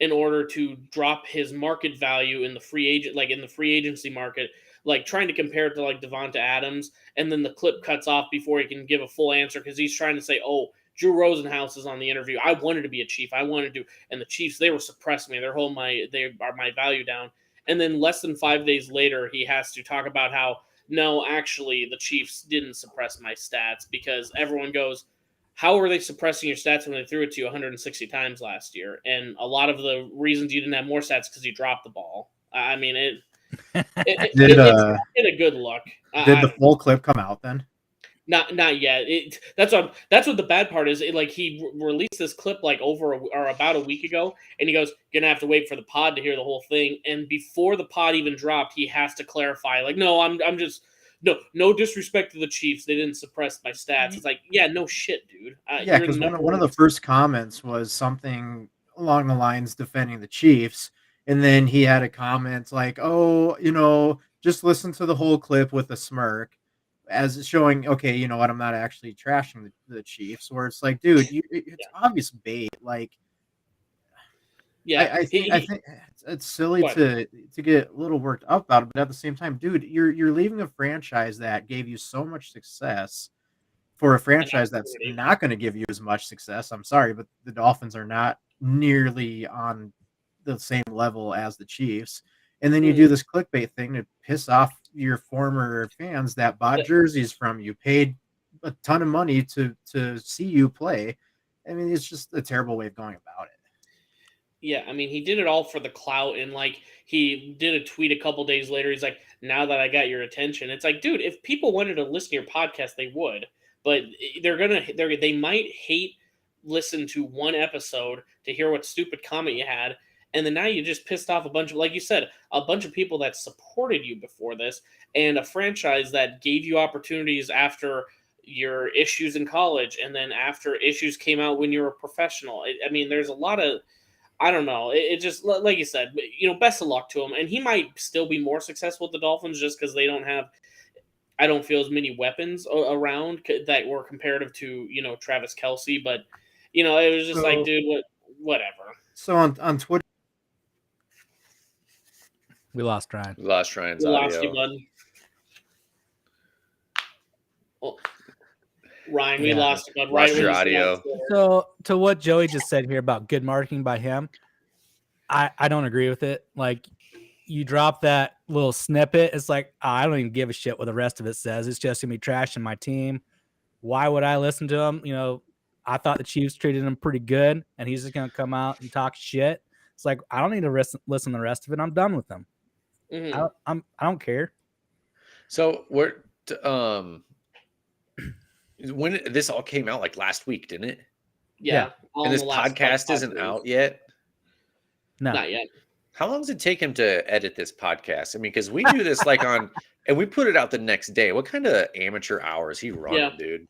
in order to drop his market value in the free agency market, like trying to compare it to like Devonta Adams, and then the clip cuts off before he can give a full answer because he's trying to say, "Oh, Drew Rosenhaus is on the interview. I wanted to be a Chief. I wanted to," and the Chiefs, they were suppressing me. They're holding my value down. And then less than 5 days later, he has to talk about how no, actually, the Chiefs didn't suppress my stats because everyone goes, how are they suppressing your stats when they threw it to you 160 times last year? And a lot of the reasons you didn't have more stats because you dropped the ball. I mean, it's a good look. Did the full clip come out then? Not yet. That's what the bad part is. He released this clip like about a week ago, and he goes, "Gonna have to wait for the pod to hear the whole thing." And before the pod even dropped, he has to clarify, like, "No, I'm just." No disrespect to the Chiefs. They didn't suppress my stats. It's like, yeah, no shit, dude. Yeah, because one of the first comments was something along the lines defending the Chiefs. And then he had a comment like, oh, just listen to the whole clip with a smirk as showing, okay, you know what, I'm not actually trashing the Chiefs. Where it's like, dude, it's obvious bait. Like, yeah, I think it's silly to get a little worked up about it, but at the same time, dude, you're leaving a franchise that gave you so much success for a franchise that's not going to give you as much success. I'm sorry, but the Dolphins are not nearly on the same level as the Chiefs. And then you do this clickbait thing to piss off your former fans that bought jerseys from you, paid a ton of money to see you play. I mean, it's just a terrible way of going about it. Yeah, I mean, he did it all for the clout, and like he did a tweet a couple days later. He's like, "Now that I got your attention," it's like, dude, if people wanted to listen to your podcast, they would, but they might hate listen to one episode to hear what stupid comment you had, and then now you just pissed off a bunch of, like you said, a bunch of people that supported you before this, and a franchise that gave you opportunities after your issues in college, and then after issues came out when you were a professional. I mean, there's a lot of, I don't know. It just, like you said, best of luck to him, and he might still be more successful with the Dolphins just because they don't have, I don't feel, as many weapons around that were comparative to, Travis Kelce. But, it was just like, dude, whatever. So on Twitter. We lost Ryan. We lost Ryan's We audio. lost you, bud. Oh, Ryan, we lost you, bud. Lost your audio. So to what Joey just said here about good marketing by him, I don't agree with it. Like, you drop that little snippet, it's like, I don't even give a shit what the rest of it says. It's just gonna be trashing my team. Why would I listen to him? I thought the Chiefs treated him pretty good, and he's just gonna come out and talk shit. It's like, I don't need to listen to the rest of it. I'm done with them. Mm-hmm. I don't care. So when this all came out, like last week, didn't it? Yeah. And this podcast isn't out yet? No. Not yet. How long does it take him to edit this podcast? I mean, because we do this like and we put it out the next day. What kind of amateur hours he running, dude?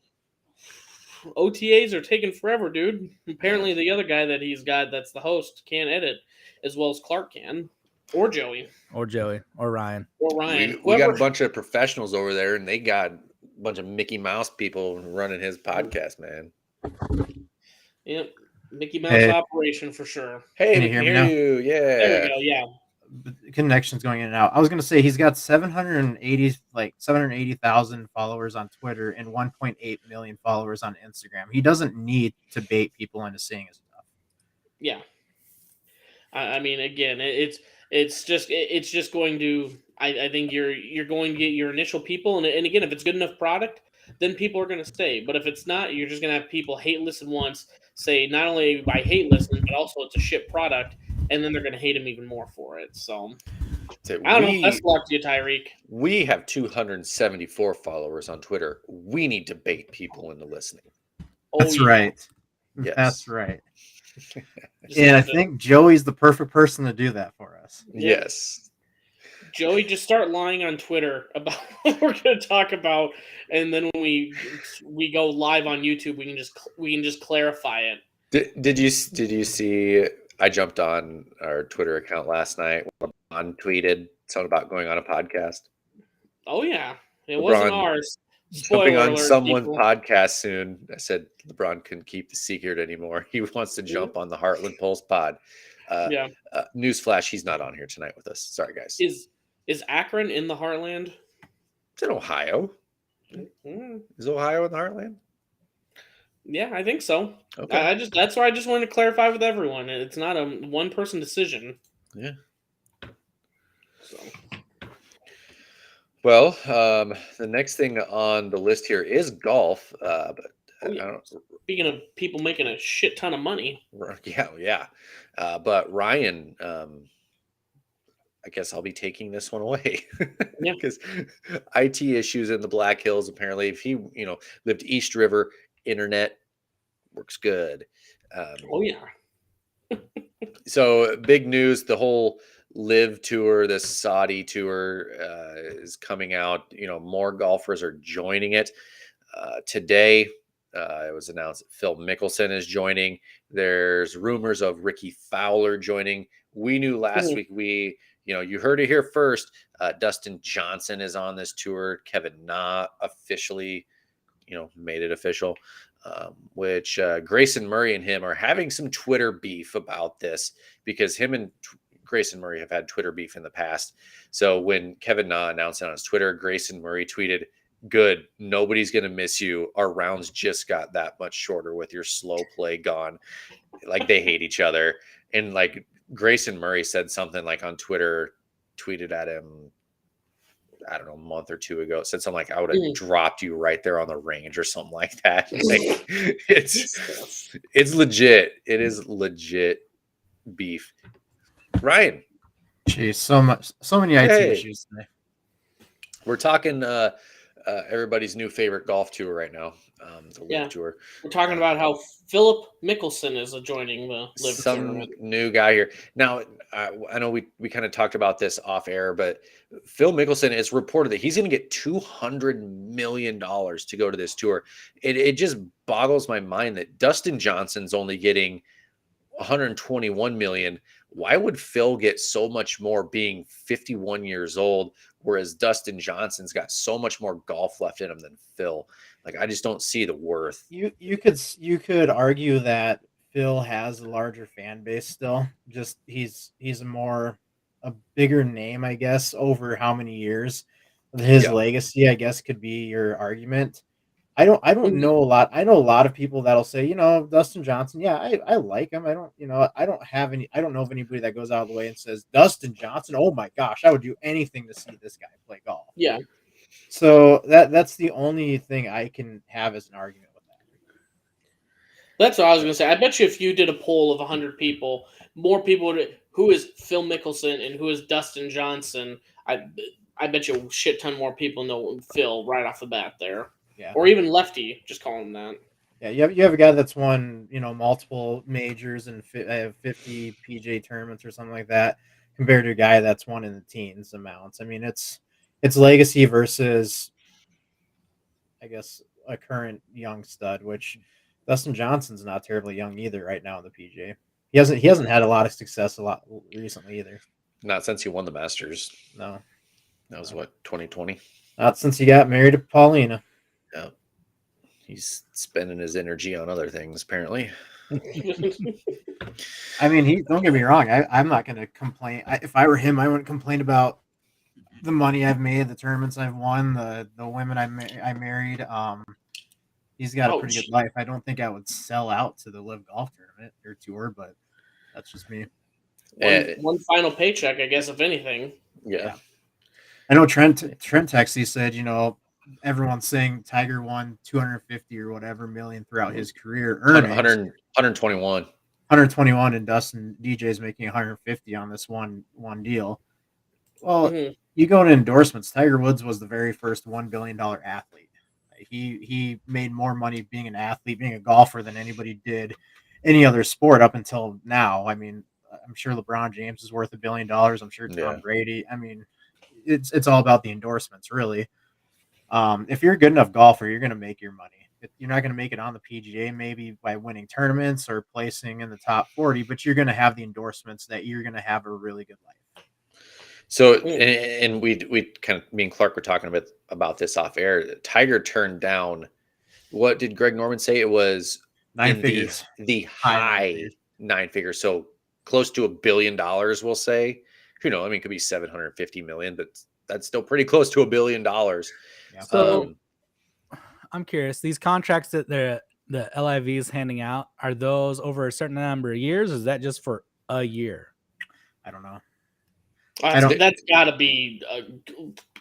OTAs are taking forever, dude. Apparently the other guy that he's got that's the host can't edit as well as Clark can. Or Joey. Or Ryan. We got a bunch of professionals over there, and they got a bunch of Mickey Mouse people running his podcast, man. Yep. Mickey Mouse operation for sure. Hey, can you hear me now? Yeah. There we go, yeah. The connection's going in and out. I was going to say he's got 780,000 followers on Twitter and 1.8 million followers on Instagram. He doesn't need to bait people into seeing his stuff. Yeah. I mean, again, it's just going to, I think you're going to get your initial people, and again, if it's good enough product, then people are going to stay. But if it's not, you're just going to have people hate listen once, say not only I hate listen, but also it's a shit product, and then they're going to hate him even more for it. So I don't know. Best of luck to you, Tyreek. We have 274 followers on Twitter. We need to bait people into listening. That's right. Yes. That's right. And I think Joey's the perfect person to do that for us. Yes. Joey, just start lying on Twitter about what we're going to talk about, and then when we go live on YouTube, we can just clarify it. Did you see? I jumped on our Twitter account last night. LeBron tweeted something about going on a podcast. Oh yeah, it wasn't ours. Jumping on someone's podcast soon. I said LeBron couldn't keep the secret anymore. He wants to jump on the Heartland Pulse pod. Newsflash: he's not on here tonight with us. Sorry, guys. Is Akron in the Heartland? It's in Ohio. Mm-hmm. Is Ohio in the Heartland? Yeah, I think so. Okay. That's why I just wanted to clarify with everyone. It's not a one-person decision. Yeah. So. Well, the next thing on the list here is golf. Speaking of people making a shit ton of money. Yeah. But Ryan, I guess I'll be taking this one away. Yeah. Because IT issues in the Black Hills, apparently, if he, lived East River, internet works good. Oh, yeah. So big news, the whole Live tour, this Saudi tour is coming out. More golfers are joining it. Today, it was announced that Phil Mickelson is joining. There's rumors of Ricky Fowler joining. We knew last week, you heard it here first. Dustin Johnson is on this tour. Kevin Na officially, made it official, which Grayson Murray and him are having some Twitter beef about this because him and Grayson Murray have had Twitter beef in the past. So when Kevin Na announced it on his Twitter, Grayson Murray tweeted, "Good, nobody's going to miss you. Our rounds just got that much shorter with your slow play gone." Like, they hate each other. And like Grayson Murray said something like on Twitter, tweeted at him, I don't know, a month or two ago, said something like, "I would have dropped you right there on the range," or something like that. Like, it's legit. It is legit beef. Ryan. Jeez, so many IT issues today. We're talking everybody's new favorite golf tour right now, the Yeah. Live Tour. We're talking about how Philip Mickelson is joining the Live Some tournament. new guy here. Now, I know we kind of talked about this off air, but Phil Mickelson is reported that he's going to get $200 million to go to this tour. It just boggles my mind that Dustin Johnson's only getting 121 million. Why would Phil get so much more being 51 years old, whereas Dustin Johnson's got so much more golf left in him than Phil? Like, I just don't see the worth. You could argue that Phil has a larger fan base still. Just he's a bigger name, I guess, over how many years. His legacy, I guess, could be your argument. I don't know a lot. I know a lot of people that'll say, Dustin Johnson, yeah, I like him. I don't know of anybody that goes out of the way and says Dustin Johnson, oh my gosh, I would do anything to see this guy play golf. Yeah. So that's the only thing I can have as an argument with that. That's what I was going to say. I bet you if you did a poll of 100 people, more people would. Who is Phil Mickelson and who is Dustin Johnson? I bet you a shit ton more people know Phil right off the bat there. Yeah. Or even Lefty, just call him that. Yeah, you have a guy that's won, multiple majors and 50 PJ tournaments or something like that, compared to a guy that's won in the teens amounts. I mean, it's legacy versus, I guess, a current young stud, which Dustin Johnson's not terribly young either right now in the PJ. He hasn't had a lot of success a lot recently either. Not since he won the Masters. No. That was what, 2020? Not since he got married to Paulina. Yeah. He's spending his energy on other things, apparently. I mean, don't get me wrong. I'm not going to complain. If I were him, I wouldn't complain about the money I've made, the tournaments I've won, the women I married. He's got a pretty good life. I don't think I would sell out to the Live Golf tournament or tour, but that's just me. One final paycheck, I guess, if anything. Yeah. I know Trent Texie said, everyone's saying Tiger won 250 or whatever million throughout his career earnings. 121. 121, and Dustin DJ's making 150 on this one deal. Well, you go to endorsements. Tiger Woods was the very first $1 billion athlete. He made more money being an athlete, being a golfer, than anybody did any other sport up until now. I mean, I'm sure LeBron James is worth $1 billion. I'm sure Tom Brady. I mean, it's all about the endorsements, really. If you're a good enough golfer, you're going to make your money. You're not going to make it on the PGA, maybe by winning tournaments or placing in the top 40, but you're going to have the endorsements that you're going to have a really good life. So, and we kind of, me and Clark were talking about this off air. Tiger turned down, what did Greg Norman say? It was 9 figures. The high 9 figures. So close to $1 billion, we'll say. I mean, it could be 750 million, but that's still pretty close to $1 billion. Yeah. So I'm curious, these contracts that the LIV is handing out, are those over a certain number of years? Or is that just for a year? I don't know. That's got to be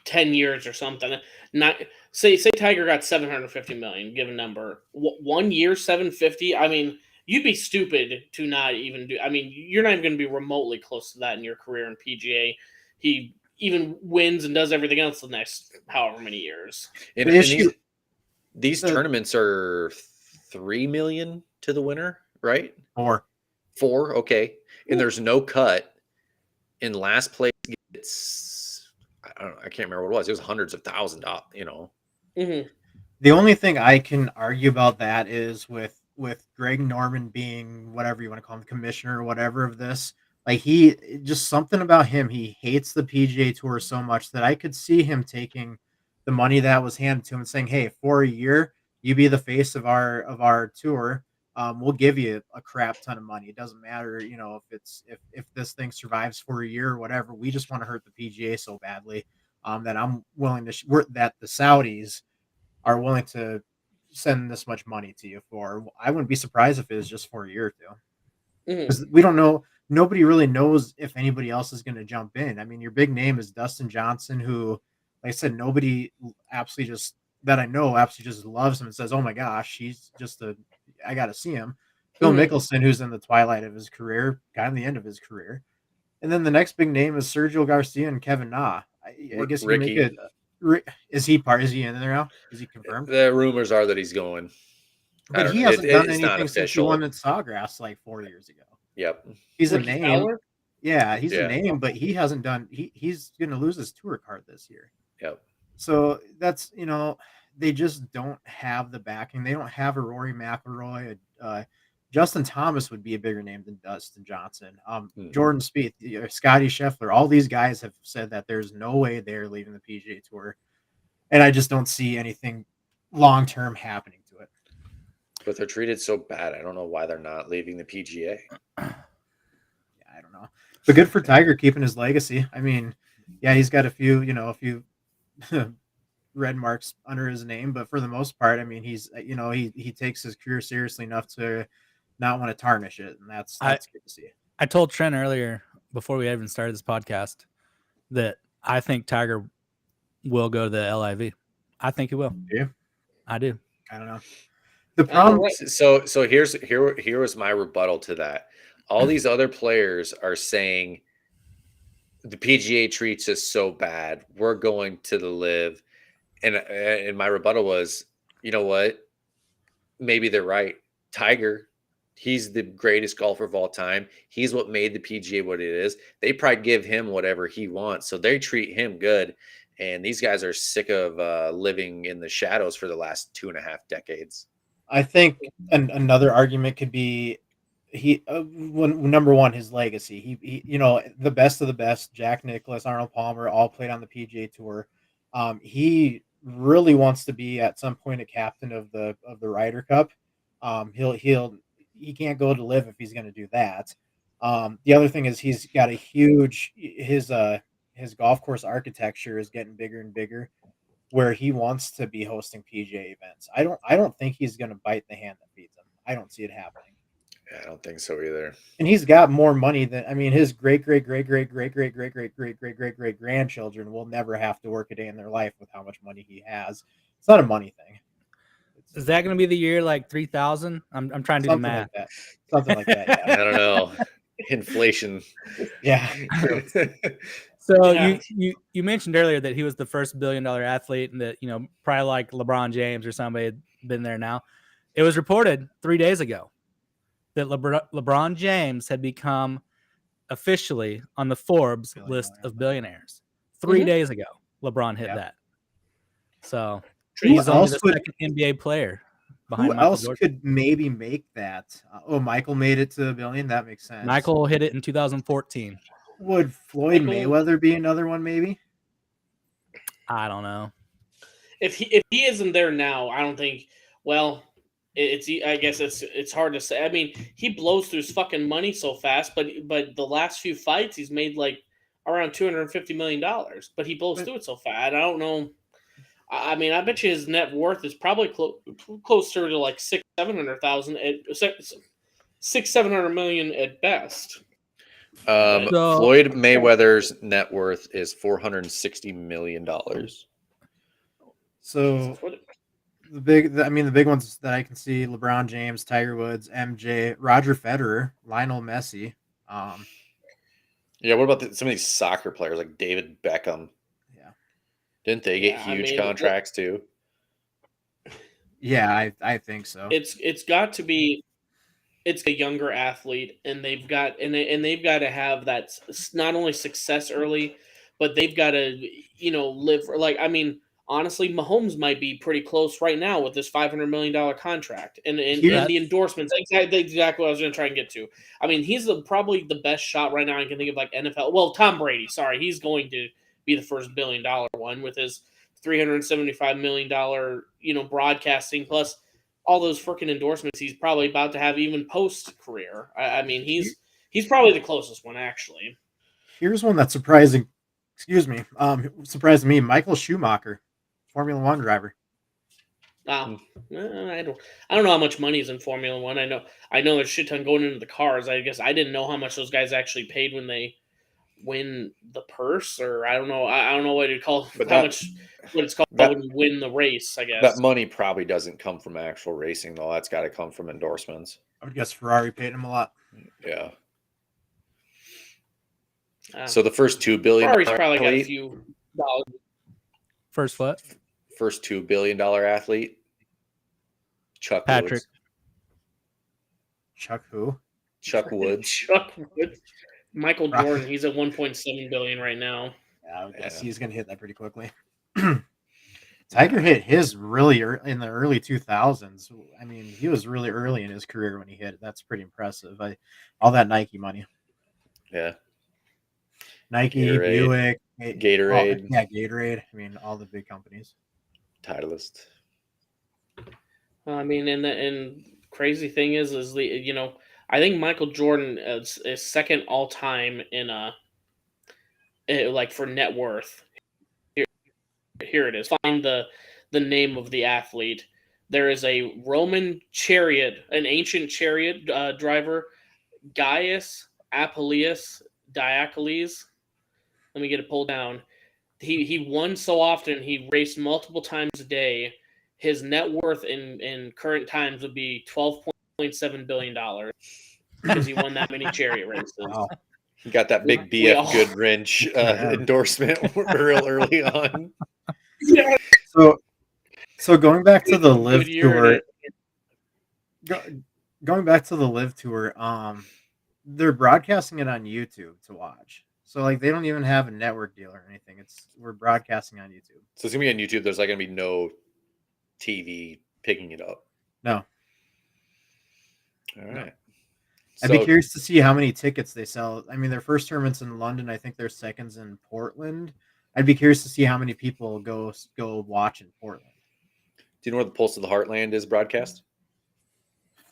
10 years or something. Not say Tiger got 750 million. Give a number. 1 year 750. I mean, you'd be stupid to not even do. I mean, you're not even going to be remotely close to that in your career in PGA. He even wins and does everything else the next however many years. And these tournaments are 3 million to the winner, right? 4. Okay, and there's no cut. In last place, it's I can't remember what it was. It was hundreds of thousands. Mm-hmm. The only thing I can argue about that is with Greg Norman being whatever you want to call him, the commissioner or whatever of this. Like just something about him. He hates the PGA Tour so much that I could see him taking the money that was handed to him and saying, "Hey, for a year, you be the face of our tour. We'll give you a crap ton of money. It doesn't matter, if this thing survives for a year or whatever. We just want to hurt the PGA so badly that I'm willing to that the Saudis are willing to send this much money to you for." I wouldn't be surprised if it was just for a year or two, because we don't know. Nobody really knows if anybody else is going to jump in. I mean, your big name is Dustin Johnson, who, like I said, nobody absolutely just loves him and says, "Oh my gosh, he's just I got to see him." Phil Mickelson, who's in the twilight of his career, kind of the end of his career. And then the next big name is Sergio Garcia and Kevin Na. I guess you make it Is he in there now? Is he confirmed? The rumors are that he's going. But he hasn't done it's not anything since he official. won at Sawgrass like 4 years ago. Yep. He's Ricky a name. Fowler? Yeah, he's a name, but he hasn't done. He's going to lose his tour card this year. Yep. So that's they just don't have the backing. They don't have a Rory McIlroy. Justin Thomas would be a bigger name than Dustin Johnson. Jordan Spieth, Scotty Scheffler. All these guys have said that there's no way they're leaving the PGA Tour, and I just don't see anything long term happening to it. But they're treated so bad. I don't know why they're not leaving the PGA. Yeah, I don't know. But good for Tiger keeping his legacy. I mean, yeah, he's got a few red marks under his name, but for the most part, I mean, he's he takes his career seriously enough to not want to tarnish it, and that's good to see. I told Trent earlier before we even started this podcast that I think Tiger will go to the LIV. I think he will. Yeah, I do. I don't know. The problem. So here was my rebuttal to that. All these other players are saying the PGA treats us so bad. We're going to the LIV. And my rebuttal was, you know what? Maybe they're right. Tiger, he's the greatest golfer of all time. He's what made the PGA what it is. They probably give him whatever he wants. So they treat him good. And these guys are sick of living in the shadows for the last 2.5 decades. I think another argument could be number one, his legacy. He the best of the best, Jack Nicklaus, Arnold Palmer, all played on the PGA Tour. He really wants to be at some point a captain of the Ryder Cup. He can't go to LIV if he's going to do that. The other thing is he's got a huge his golf course architecture is getting bigger and bigger, where he wants to be hosting PGA events. I don't think he's going to bite the hand that feeds him. I don't see it happening. Yeah, I don't think so either. And he's got more money than his great grandchildren will never have to work a day in their life with how much money he has. It's not a money thing. Is that going to be the year like 3000? I'm trying to do the math. Like that. Something like that. Yeah. I don't know. Inflation. Yeah. So you mentioned earlier that he was the first $1 billion athlete, and that probably like LeBron James or somebody had been there now. It was reported 3 days ago that LeBron James had become officially on the Forbes list of billionaires. 3 days ago, LeBron hit that. So he's only the second NBA player behind Michael Jordan. Could maybe make that? Michael made it to $1 billion. That makes sense. Michael hit it in 2014. Would Floyd Mayweather be another one? Maybe. I don't know. If he isn't there now, I don't think. Well, I guess it's hard to say. I mean, he blows through his fucking money so fast, but the last few fights he's made like around $250 million, but he blows through it so fast. I don't know. I mean, I bet you his net worth is probably closer to like $600-700 million at best. Floyd Mayweather's net worth is $460 million. So the big ones that I can see: LeBron James, Tiger Woods, MJ, Roger Federer, Lionel Messi. Yeah, what about some of these soccer players like David Beckham? Yeah, didn't they get huge contracts too? Yeah, I think so. It's got to be. It's a younger athlete, and they've got to have that not only success early, but they've got to live for, like, I mean, honestly, Mahomes might be pretty close right now with this $500 million contract and the endorsements. Exactly what I was going to try and get to. I mean, he's probably the best shot right now I can think of, like NFL. Well, Tom Brady, sorry, he's going to be the first $1 billion one with his $375 million broadcasting plus all those freaking endorsements he's probably about to have even post career. I mean, he's probably the closest one, actually. Here's one that's surprising. Surprised me. Michael Schumacher, Formula One driver. I don't know how much money is in Formula One. I know there's shit ton going into the cars. I guess I didn't know how much those guys actually paid when they win the purse, or I don't know what to call it, what it's called when you win the race. I guess that money probably doesn't come from actual racing, though. That's got to come from endorsements. I would guess Ferrari paid him a lot. Yeah. So the first $2 billion. Ferrari's probably got a few dollars. First what? First $2 billion athlete. Chuck Patrick. Woods. Chuck who? Chuck Woods. Chuck Woods. Michael Jordan. He's at 1.7 billion right now. Yeah, I guess he's gonna hit that pretty quickly. Tiger hit his really in the early 2000s. I mean, he was really early in his career when he hit it. That's pretty impressive. All that Nike money. Yeah. Nike, Gatorade. Buick, Gatorade. Gatorade. I mean, all the big companies. Titleist. I mean, and crazy thing is the I think Michael Jordan is second all time in like for net worth. Here it is. Find the name of the athlete. There is a Roman chariot, an ancient chariot driver, Gaius Appius Diacoles. Let me get it pulled down. He won so often. He raced multiple times a day. His net worth in current times would be $12.7 billion because he won that many chariot races. Wow. He got that big BF Goodwrench endorsement real early on. Yeah. So going back to the live tour, going back to the live tour, they're broadcasting it on YouTube to watch. So like they don't even have a network deal or anything. We're broadcasting on YouTube. So it's gonna be on YouTube. There's like gonna be no TV picking it up. No. All right. I'd be curious to see how many tickets they sell. I mean, their first tournament's in London. I think their second's in Portland. I'd be curious to see how many people go watch in Portland. Do you know where the Pulse of the Heartland is broadcast?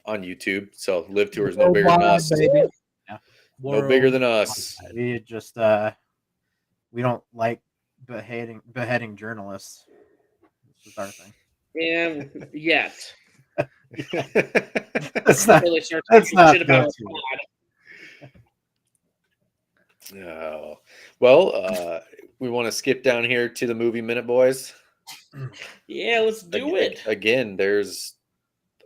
On YouTube. So Live Tour is no bigger than us. Baby. Yeah. No bigger than us. We just we don't like beheading journalists. This is our thing. And yet. That's not really shit about No. Well, we want to skip down here to the movie minute, boys. Yeah, let's do it. Again, there's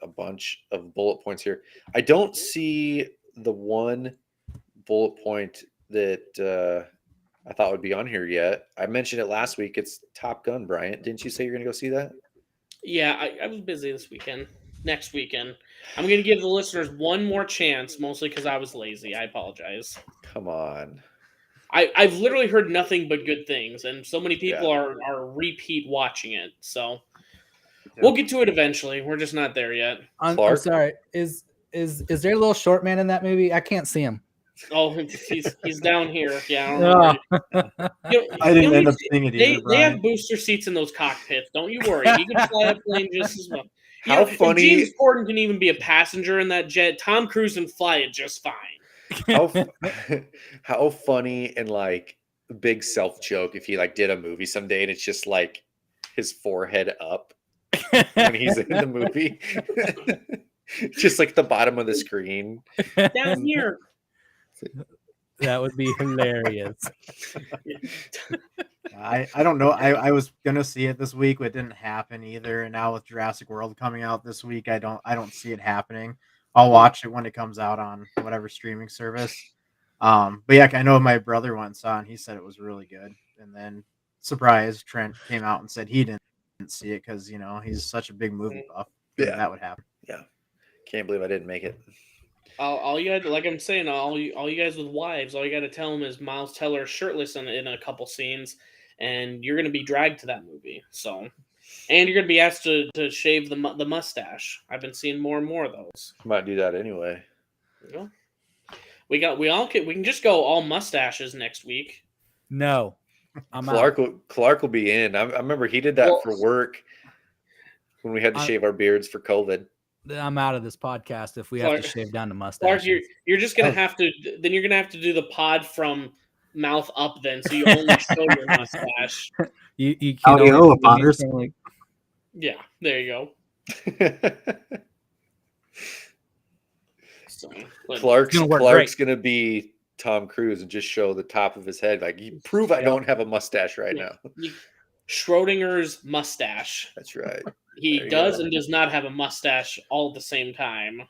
a bunch of bullet points here. I don't see the one bullet point that I thought would be on here yet. I mentioned it last week. It's Top Gun, Bryant. Didn't you say you're going to go see that? Yeah, I was busy this weekend. Next weekend. I'm going to give the listeners one more chance, mostly because I was lazy. I apologize. Come on. I've literally heard nothing but good things, and so many people are repeat watching it. So we'll get to it eventually. We're just not there yet. I'm sorry. Is there a little short man in that movie? I can't see him. Oh, he's down here. Yeah, I don't know. I didn't end up seeing it either. They have booster seats in those cockpits. Don't you worry. He can fly a plane just as well. How funny! James Corden can even be a passenger in that jet. Tom Cruise can fly it just fine. How funny and like big self joke if he like did a movie someday and it's just like his forehead up when he's in the movie, just like the bottom of the screen down here. That would be hilarious. I don't know. I was gonna see it this week, but it didn't happen either. And now with Jurassic World coming out this week, I don't see it happening. I'll watch it when it comes out on whatever streaming service. But yeah, I know my brother went and saw it, and he said it was really good. And then surprise, Trent came out and said he didn't see it because he's such a big movie buff. Yeah, that would happen. Yeah, can't believe I didn't make it. All you got, like I'm saying, all you guys with wives, all you got to tell them is Miles Teller shirtless in a couple scenes, and you're going to be dragged to that movie. So, and you're going to be asked to shave the mustache. I've been seeing more and more of those. Might do that anyway. We can just go all mustaches next week. No, Clark will be in. I remember he did that for work when we had to shave our beards for COVID. I'm out of this podcast if we have to shave down the mustache. Clark, you're just gonna have to. Then you're gonna have to do the pod from mouth up. Then, so you only show your mustache. You can Potters. Yeah, there you go. So, Clark's gonna be Tom Cruise and just show the top of his head. Like, you prove I don't have a mustache right now. Schrodinger's mustache. That's right. He does and does not have a mustache all at the same time.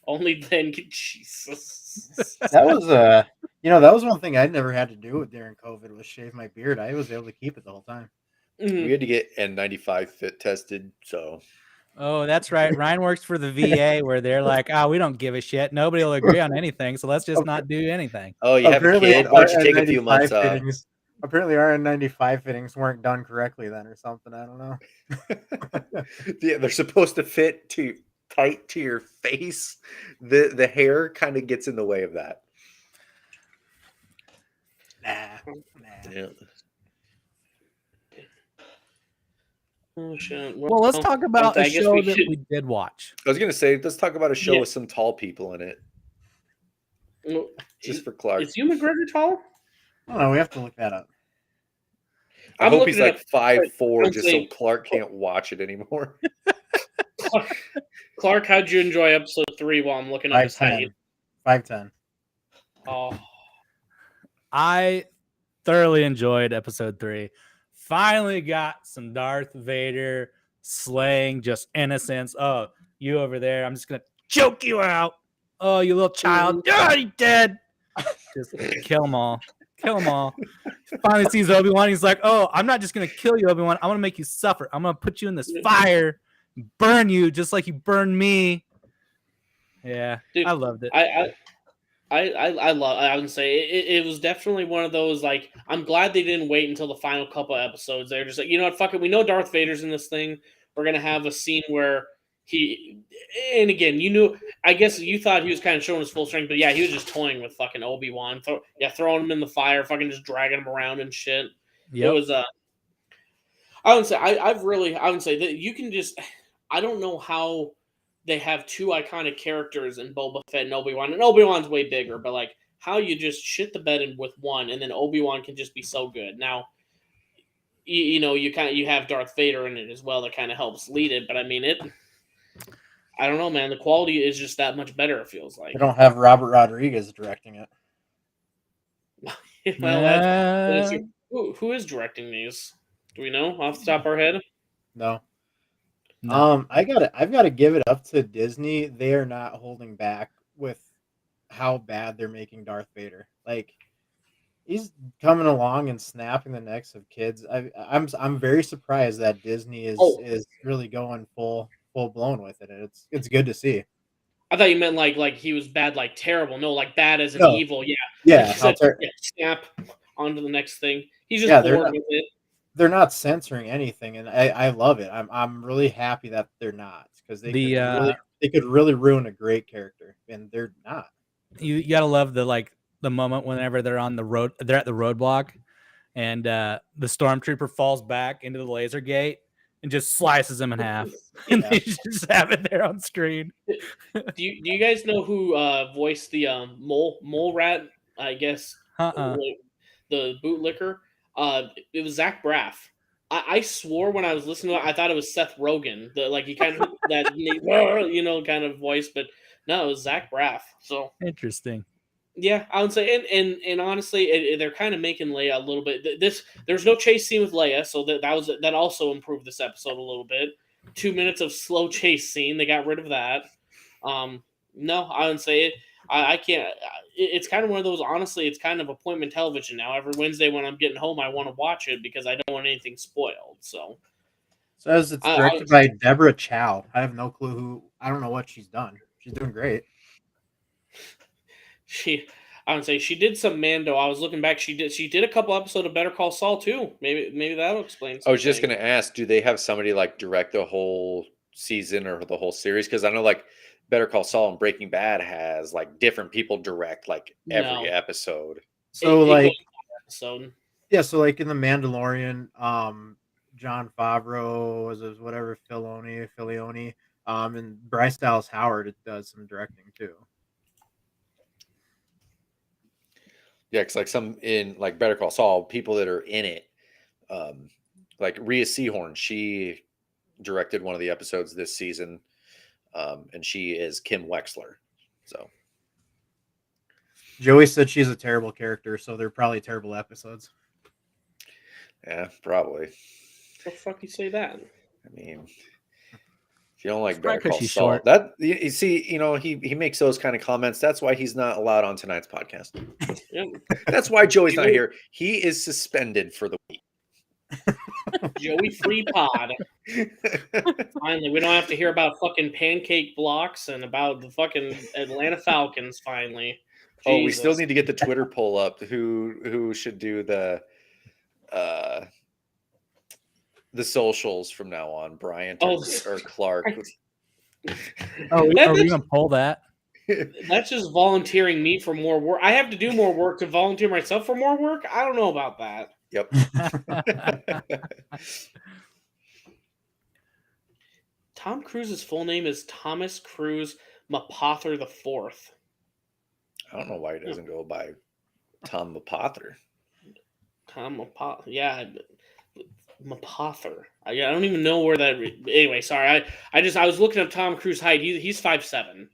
Only then, Jesus. That was that was one thing I'd never had to do during COVID was shave my beard. I was able to keep it the whole time. We had to get N95 fit tested, so. Oh, that's right. Ryan works for the VA where they're like, oh, we don't give a shit. Nobody will agree on anything, so let's just not do anything. Oh, you have a kid? Why don't you take a few months off? Apparently our N95 fittings weren't done correctly then or something. I don't know. Yeah, they're supposed to fit tight to your face. The hair kind of gets in the way of that. Nah. Yeah. Oh, shit. Well, let's talk about a show that we did watch. I was going to say, let's talk about a show with some tall people in it. Well, just for Clark. Is Hugh McGregor tall? Oh, no, we have to look that up. I hope he's like 5'4", just so Clark can't watch it anymore. Clark, how'd you enjoy episode 3 while I'm looking up his height? 5'10". Oh. I thoroughly enjoyed episode 3. Finally got some Darth Vader slaying just innocence. Oh, you over there. I'm just going to choke you out. Oh, you little child. Oh, you dead. Just kill them all. Kill them all. Finally sees Obi-Wan. He's like, oh, I'm not just going to kill you, Obi-Wan. I'm going to make you suffer. I'm going to put you in this fire, burn you just like you burned me. Yeah, dude, I loved it. I would say it was definitely one of those, like, I'm glad they didn't wait until the final couple of episodes. They're just like, you know what, fuck it. We know Darth Vader's in this thing. We're going to have a scene where and again, I guess you thought he was kind of showing his full strength, but yeah, he was just toying with fucking Obi-Wan. Throwing him in the fire, fucking just dragging him around and shit. Yep. It was, I would say that you can just, I don't know how they have two iconic characters in Boba Fett and Obi-Wan, and Obi-Wan's way bigger, but like how you just shit the bed in with one, and then Obi-Wan can just be so good. Now, you have Darth Vader in it as well that kind of helps lead it, but I mean I don't know, man. The quality is just that much better, it feels like. They don't have Robert Rodriguez directing it. Well, who is directing these? Do we know off the top of our head? No. I've got to give it up to Disney. They are not holding back with how bad they're making Darth Vader. Like, he's coming along and snapping the necks of kids. I'm very surprised that Disney is really going full blown with it. It's good to see. I thought you meant like he was bad, like terrible. No, like bad as an evil. Yeah. Yeah. Like snap onto the next thing. He's just bored with it. They're not censoring anything, and I love it. I'm really happy that they're not, because they could really ruin a great character, and they're not. You gotta love the moment whenever they're on the road, they're at the roadblock, and the stormtrooper falls back into the laser gate and just slices him in half, and they just have it there on screen. Do you guys know who voiced the mole rat? I guess the bootlicker. It was Zach Braff. I swore when I was listening to it, I thought it was Seth Rogen. He kind of that kind of voice, but no, it was Zach Braff. So interesting. Yeah, I would say, and honestly, they're kind of making Leia a little bit. There's no chase scene with Leia, so that also improved this episode a little bit. 2 minutes of slow chase scene, they got rid of that. No, I would say it. I can't. It's kind of one of those. Honestly, it's kind of appointment television now. Every Wednesday when I'm getting home, I want to watch it because I don't want anything spoiled. So says it's directed by Deborah Chow. I have no clue who. I don't know what she's done. She's doing great. I would say she did some Mando. I was looking back. She did a couple episodes of Better Call Saul too. Maybe that'll explain something. I was just gonna ask, do they have somebody like direct the whole season or the whole series? Because I know like Better Call Saul and Breaking Bad has like different people direct like every episode. So so like in The Mandalorian, John Favreau was whatever Filoni, and Bryce Dallas Howard does some directing too. Yeah, because like some in like Better Call Saul, people that are in it, like Rhea Seehorn, she directed one of the episodes this season. And she is Kim Wexler. So Joey said she's a terrible character, so they're probably terrible episodes. Yeah, probably. What the fuck you say that? I mean, if you don't like Better Call Saul, that you see, he makes those kind of comments. That's why he's not allowed on tonight's podcast. Yep. That's why Joey's not here. He is suspended for the week. Joey Free Pod. Finally, we don't have to hear about fucking pancake blocks and about the fucking Atlanta Falcons. Finally. Oh, we still Jesus. need to get the Twitter poll up. Who should do the socials from now on? Bryant or Clark? Are we That's- gonna pull that? That's just volunteering me for more work. I have to do more work to volunteer myself for more work. I don't know about that. Yep. Tom Cruise's full name is Thomas Cruise Mapother the Fourth. I don't know why he doesn't go by Tom Mapother. Tom Mapother, yeah, Mapother. I don't even know where that. Anyway, sorry. I was looking up Tom Cruise height. He's 5'7",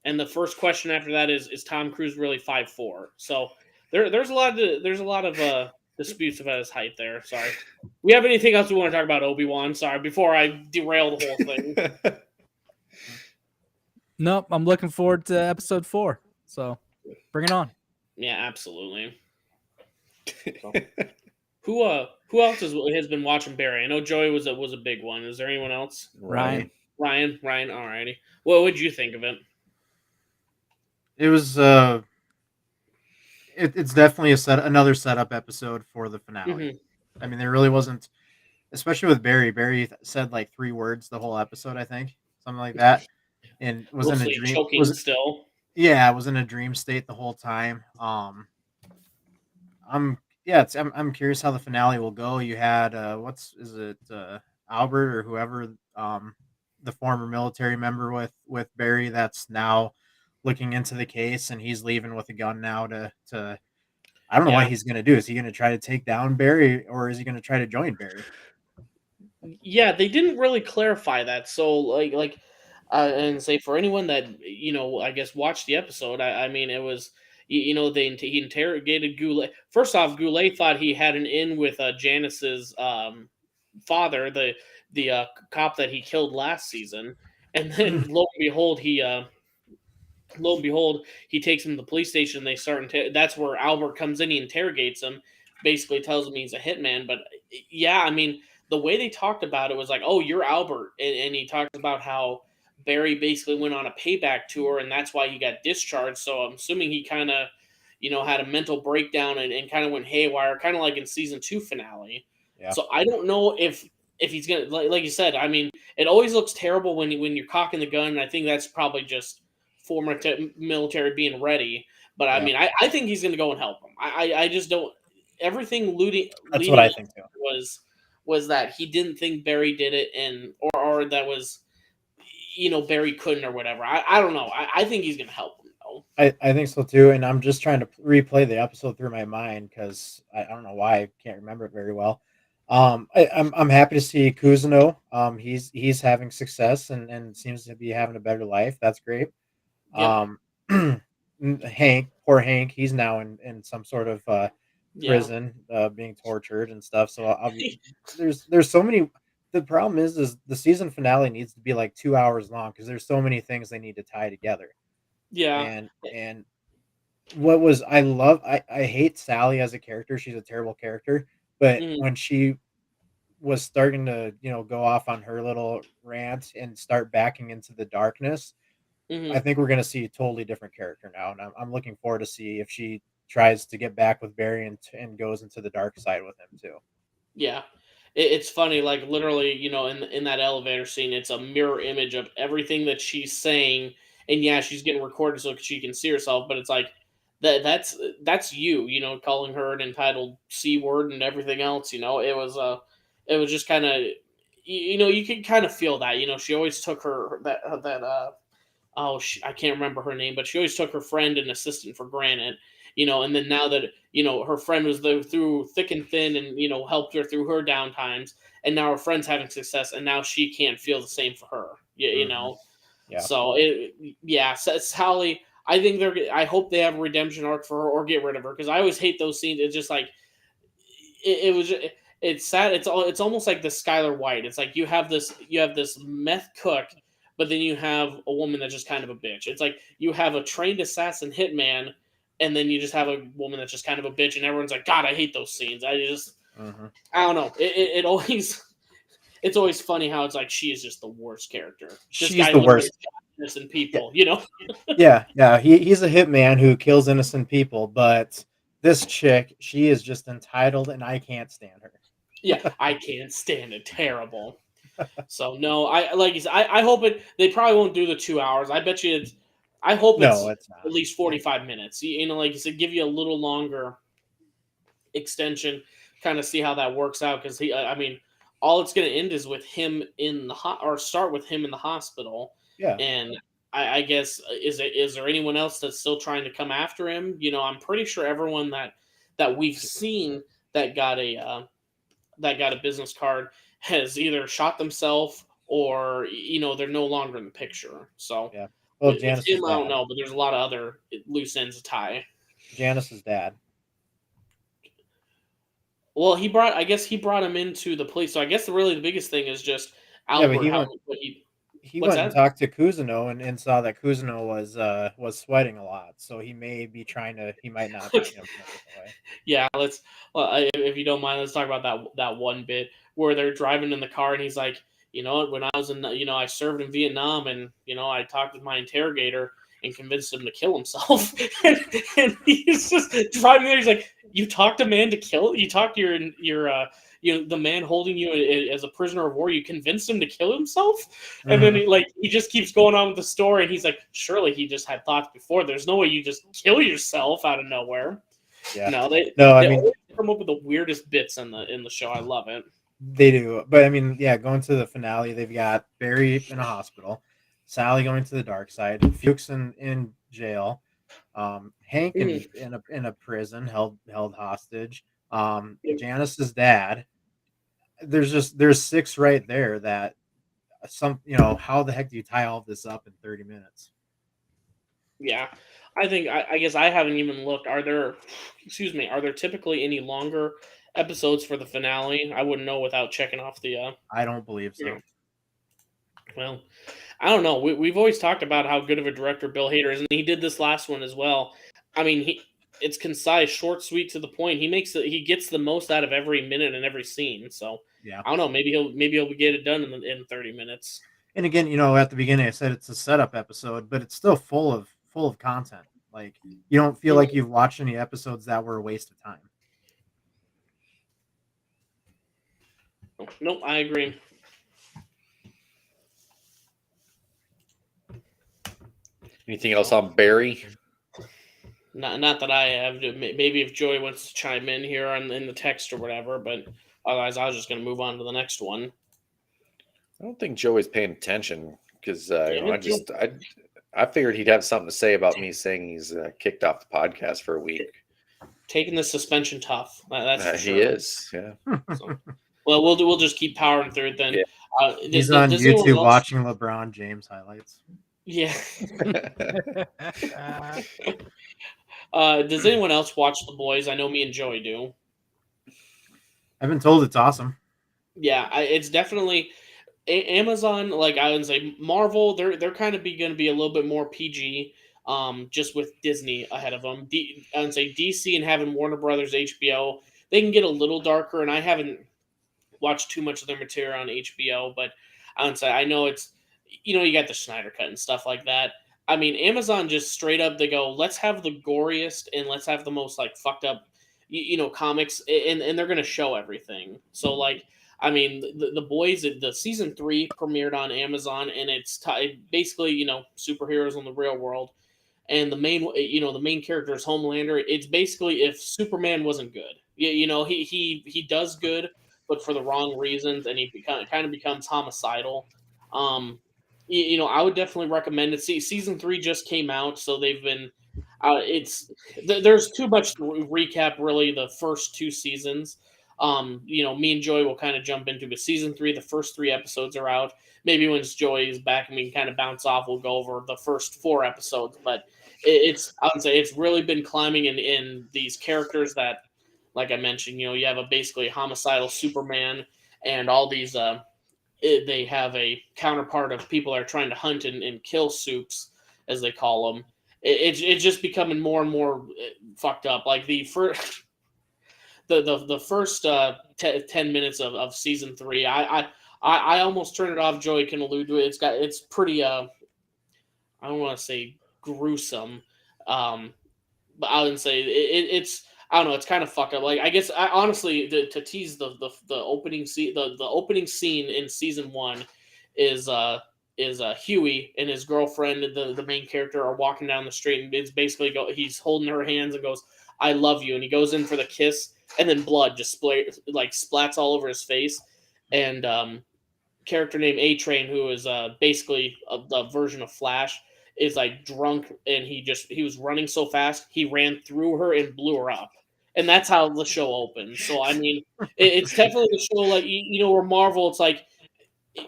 and the first question after that is Tom Cruise really 5'4"? So there's a lot of disputes about his height there. Sorry. We have anything else we want to talk about Obi-Wan? Sorry, before I derail the whole thing. Nope, I'm looking forward to episode 4. So bring it on. Yeah, absolutely. So, who else has been watching Barry? I know Joey was a big one. Is there anyone else? Ryan. Alrighty. What would you think of it? It was it's definitely another setup episode for the finale. Mm-hmm. I mean, there really wasn't, especially with Barry. Barry said like 3 words the whole episode, I think, something like that, and was in a dream. Choking still. Yeah, I was in a dream state the whole time. I'm curious how the finale will go. You had Albert or whoever, the former military member with Barry that's now looking into the case, and he's leaving with a gun now to I don't know what he's gonna do. Is he gonna try to take down Barry, or is he gonna try to join Barry? Yeah, they didn't really clarify that. So and say for anyone that I guess watched the episode, I mean it was he interrogated Goulet. First off, Goulet thought he had an in with Janice's father, the cop that he killed last season, and then lo and behold, he takes him to the police station. They start. That's where Albert comes in. He interrogates him, basically tells him he's a hitman. But yeah, I mean, the way they talked about it was like, "Oh, you're Albert," and he talked about how Barry basically went on a payback tour, and that's why he got discharged. So I'm assuming he kind of, had a mental breakdown and kind of went haywire, kind of like in season 2 finale. Yeah. So I don't know if he's gonna like you said. I mean, it always looks terrible when you're cocking the gun. And I think that's probably just former military being ready, but I mean, I think he's going to go and help him. I just don't. Everything That's what I think too. Was that he didn't think Barry did it, and or that was, Barry couldn't or whatever. I don't know. I think he's going to help him though. I think so too, and I'm just trying to replay the episode through my mind because I don't know why I can't remember it very well. I'm happy to see Cousineau. He's having success and seems to be having a better life. That's great. Yep. Poor Hank, he's now in some sort of prison, being tortured and stuff. So there's so many. The problem is the season finale needs to be like 2 hours long because there's so many things they need to tie together. Yeah. And what was I hate Sally as a character. She's a terrible character, but when she was starting to go off on her little rant and start backing into the darkness, I think we're going to see a totally different character now, and I'm looking forward to see if she tries to get back with Barry and goes into the dark side with him too. Yeah, it's funny, like literally, in that elevator scene, it's a mirror image of everything that she's saying, and yeah, she's getting recorded so she can see herself, but it's like that's you, calling her an entitled C word and everything else. It was just kind of, you could kind of feel that. She always took I can't remember her name, but she always took her friend and assistant for granted, and then now that, her friend was there through thick and thin and, helped her through her down times, and now her friend's having success, and now she can't feel the same for her, Yeah. So, Sally, I think I hope they have a redemption arc for her or get rid of her, because I always hate those scenes. It's just like, it's sad. It's almost like the Skylar White. It's like you have this meth cook, but then you have a woman that's just kind of a bitch. It's like you have a trained assassin hitman, and then you just have a woman that's just kind of a bitch, and everyone's like, God, I hate those scenes. I just, I don't know. It always, it's always funny how it's like she is just the worst character. She's the worst. Innocent people, you know. Yeah. He's a hitman who kills innocent people, but this chick, she is just entitled, and I can't stand her. Yeah, I can't stand it. Terrible. So no, I like you said, I hope it. They probably won't do the 2 hours. I bet you. I hope No, it's not. at least 45 minutes. You know, like you said, give you a little longer extension, kind of see how that works out. Because I mean, all it's going to end is with him in the or start with him in the hospital. Yeah. And I guess is there anyone else that's still trying to come after him? You know, I'm pretty sure everyone that we've seen that got a business card has either shot themselves or they're no longer in the picture. So yeah. Well, with Janice's him, I don't dad. know, but there's a lot of other loose ends to tie. Janice's dad. Well, he brought him into the police. So I guess really the biggest thing is just Albert. He went and talked to Cousineau and saw that Cousineau was sweating a lot. So he may be trying to. He might not. Yeah, if you don't mind, let's talk about that one bit where they're driving in the car and he's like, when I was in, I served in Vietnam and I talked with my interrogator and convinced him to kill himself. and he's just driving there. He's like, you talked a man to kill? You talked your the man holding you as a prisoner of war, you convinced him to kill himself? Mm-hmm. And then he just keeps going on with the story, and he's like, surely he just had thoughts before. There's no way you just kill yourself out of nowhere. Yeah. No, they always come up with the weirdest bits in the show. I love it. They do. But I mean, yeah, going to the finale, they've got Barry in a hospital, Sally going to the dark side, Fuchs in jail, Hank in a prison held hostage, Janice's dad. There's 6 right there that how the heck do you tie all this up in 30 minutes? Yeah. I think I guess I haven't even looked. Are there typically any longer episodes for the finale? I wouldn't know without checking off the I don't believe so. Well, I don't know. We've always talked about how good of a director Bill Hader is, and he did this last one as well. I mean, it's concise, short, sweet, to the point. He gets the most out of every minute and every scene. So yeah, I don't know. Maybe he'll get it done in 30 minutes. And again, at the beginning I said it's a setup episode, but it's still full of content. Like, you don't feel like you've watched any episodes that were a waste of time. Nope, I agree. Anything else on Barry? Not that I have. Maybe if Joey wants to chime in here in the text or whatever, but otherwise I was just going to move on to the next one. I don't think Joey's paying attention because I figured he'd have something to say about me saying he's kicked off the podcast for a week. Taking the suspension tough. That's for sure. He is. Yeah. So, well, we'll just keep powering through it then. Yeah. He's on YouTube watching LeBron James highlights. Yeah. Does anyone else watch The Boys? I know me and Joey do. I've been told it's awesome. Yeah, it's definitely Amazon. Like I would say, Marvel. They're kind of going to be a little bit more PG. Just with Disney ahead of them. I would say DC and having Warner Brothers, HBO, they can get a little darker. And I haven't watched too much of their material on HBO, but I would say I know it's. You got the Snyder Cut and stuff like that. I mean, Amazon just straight up, they go, let's have the goriest and let's have the most fucked up, comics, and they're going to show everything. So I mean, the Boys, the season 3 premiered on Amazon, and it's basically, superheroes in the real world. And the main character is Homelander. It's basically if Superman wasn't good. He does good, but for the wrong reasons, and he kind of becomes homicidal. I would definitely recommend it. See, season 3 just came out, so they've been. There's too much to recap. Really, the first 2 seasons. Me and Joey will kind of jump into, but season 3, the first 3 episodes are out. Maybe when Joey is back and we can kind of bounce off, we'll go over the first 4 episodes. But I would say it's really been climbing in these characters that, like I mentioned, you have basically a homicidal Superman and all these. They have a counterpart of people that are trying to hunt and kill soups, as they call them. It's just becoming more and more fucked up. Like the the first 10 minutes of season 3, I almost turned it off. Joey can allude to it. It's pretty I don't want to say gruesome, but I wouldn't say it's. I don't know. It's kind of fucked up. Like, I guess honestly, to tease the opening scene, the opening scene in season 1 is Huey and his girlfriend, the main character, are walking down the street, and it's basically he's holding her hands and goes, "I love you," and he goes in for the kiss, and then blood just splats all over his face, and character named A-Train, who is basically a version of Flash, is like drunk, and he was running so fast he ran through her and blew her up, and that's how the show opens. So I mean, it's definitely the show, like, where Marvel, it's like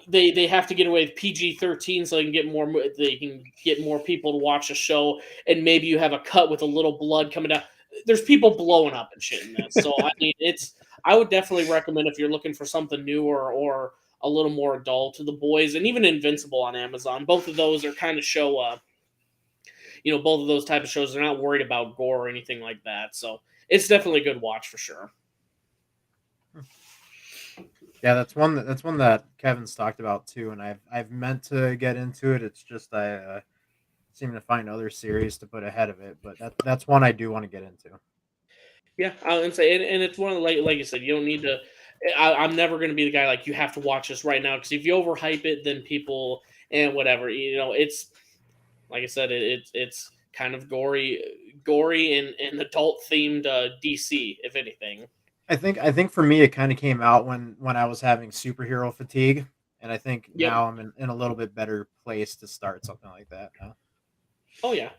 they have to get away with PG-13 so they can get more people to watch the show, and maybe you have a cut with a little blood coming down. There's people blowing up and shit in this, so I mean, I would definitely recommend, if you're looking for something new or a little more adult, to The Boys and even Invincible on Amazon. Both of those are kind of show both of those type of shows, they're not worried about gore or anything like that. So it's definitely a good watch for sure. Yeah, that's one that Kevin's talked about too, and I've meant to get into it. It's just I seem to find other series to put ahead of it, but that's one I do want to get into. Yeah, I would say, and it's one of the, like you said, you don't need to. I'm never going to be the guy like, you have to watch this right now, because if you overhype it, then people and whatever, it's like I said, it's kind of gory and adult themed DC, if anything. I think for me, it kind of came out when I was having superhero fatigue, and I think now I'm in a little bit better place to start something like that now. Oh yeah.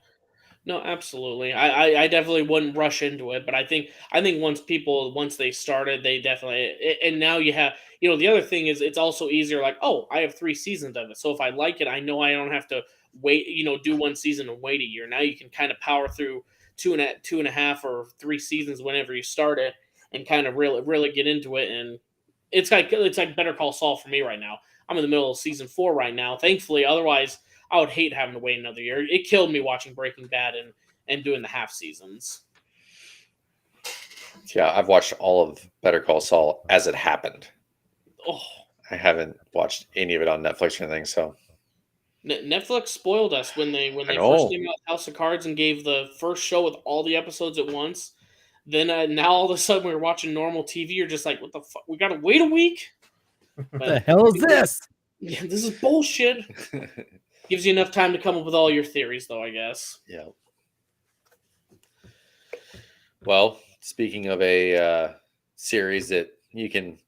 No, absolutely. I definitely wouldn't rush into it, but I think once they started, they definitely, and now you have, the other thing is, it's also easier, like, oh, I have 3 seasons of it, so if I like it, I know I don't have to wait, do 1 season and wait a year. Now you can kind of power through two and a half or 3 seasons whenever you start it, and kind of really get into it. And it's like Better Call Saul for me right now. I'm in the middle of season 4 right now, thankfully. Otherwise, I would hate having to wait another year. It killed me watching Breaking Bad and doing the half seasons. Yeah, I've watched all of Better Call Saul as it happened. Oh, I haven't watched any of it on Netflix or anything. So Netflix spoiled us when they first came out with House of Cards and gave the first show with all the episodes at once. Then now all of a sudden we're watching normal TV. You're just like, what the fuck? We gotta wait a week? What the hell is this? Yeah, this is bullshit. Gives you enough time to come up with all your theories, though, I guess. Yeah. Well, speaking of a series that you can,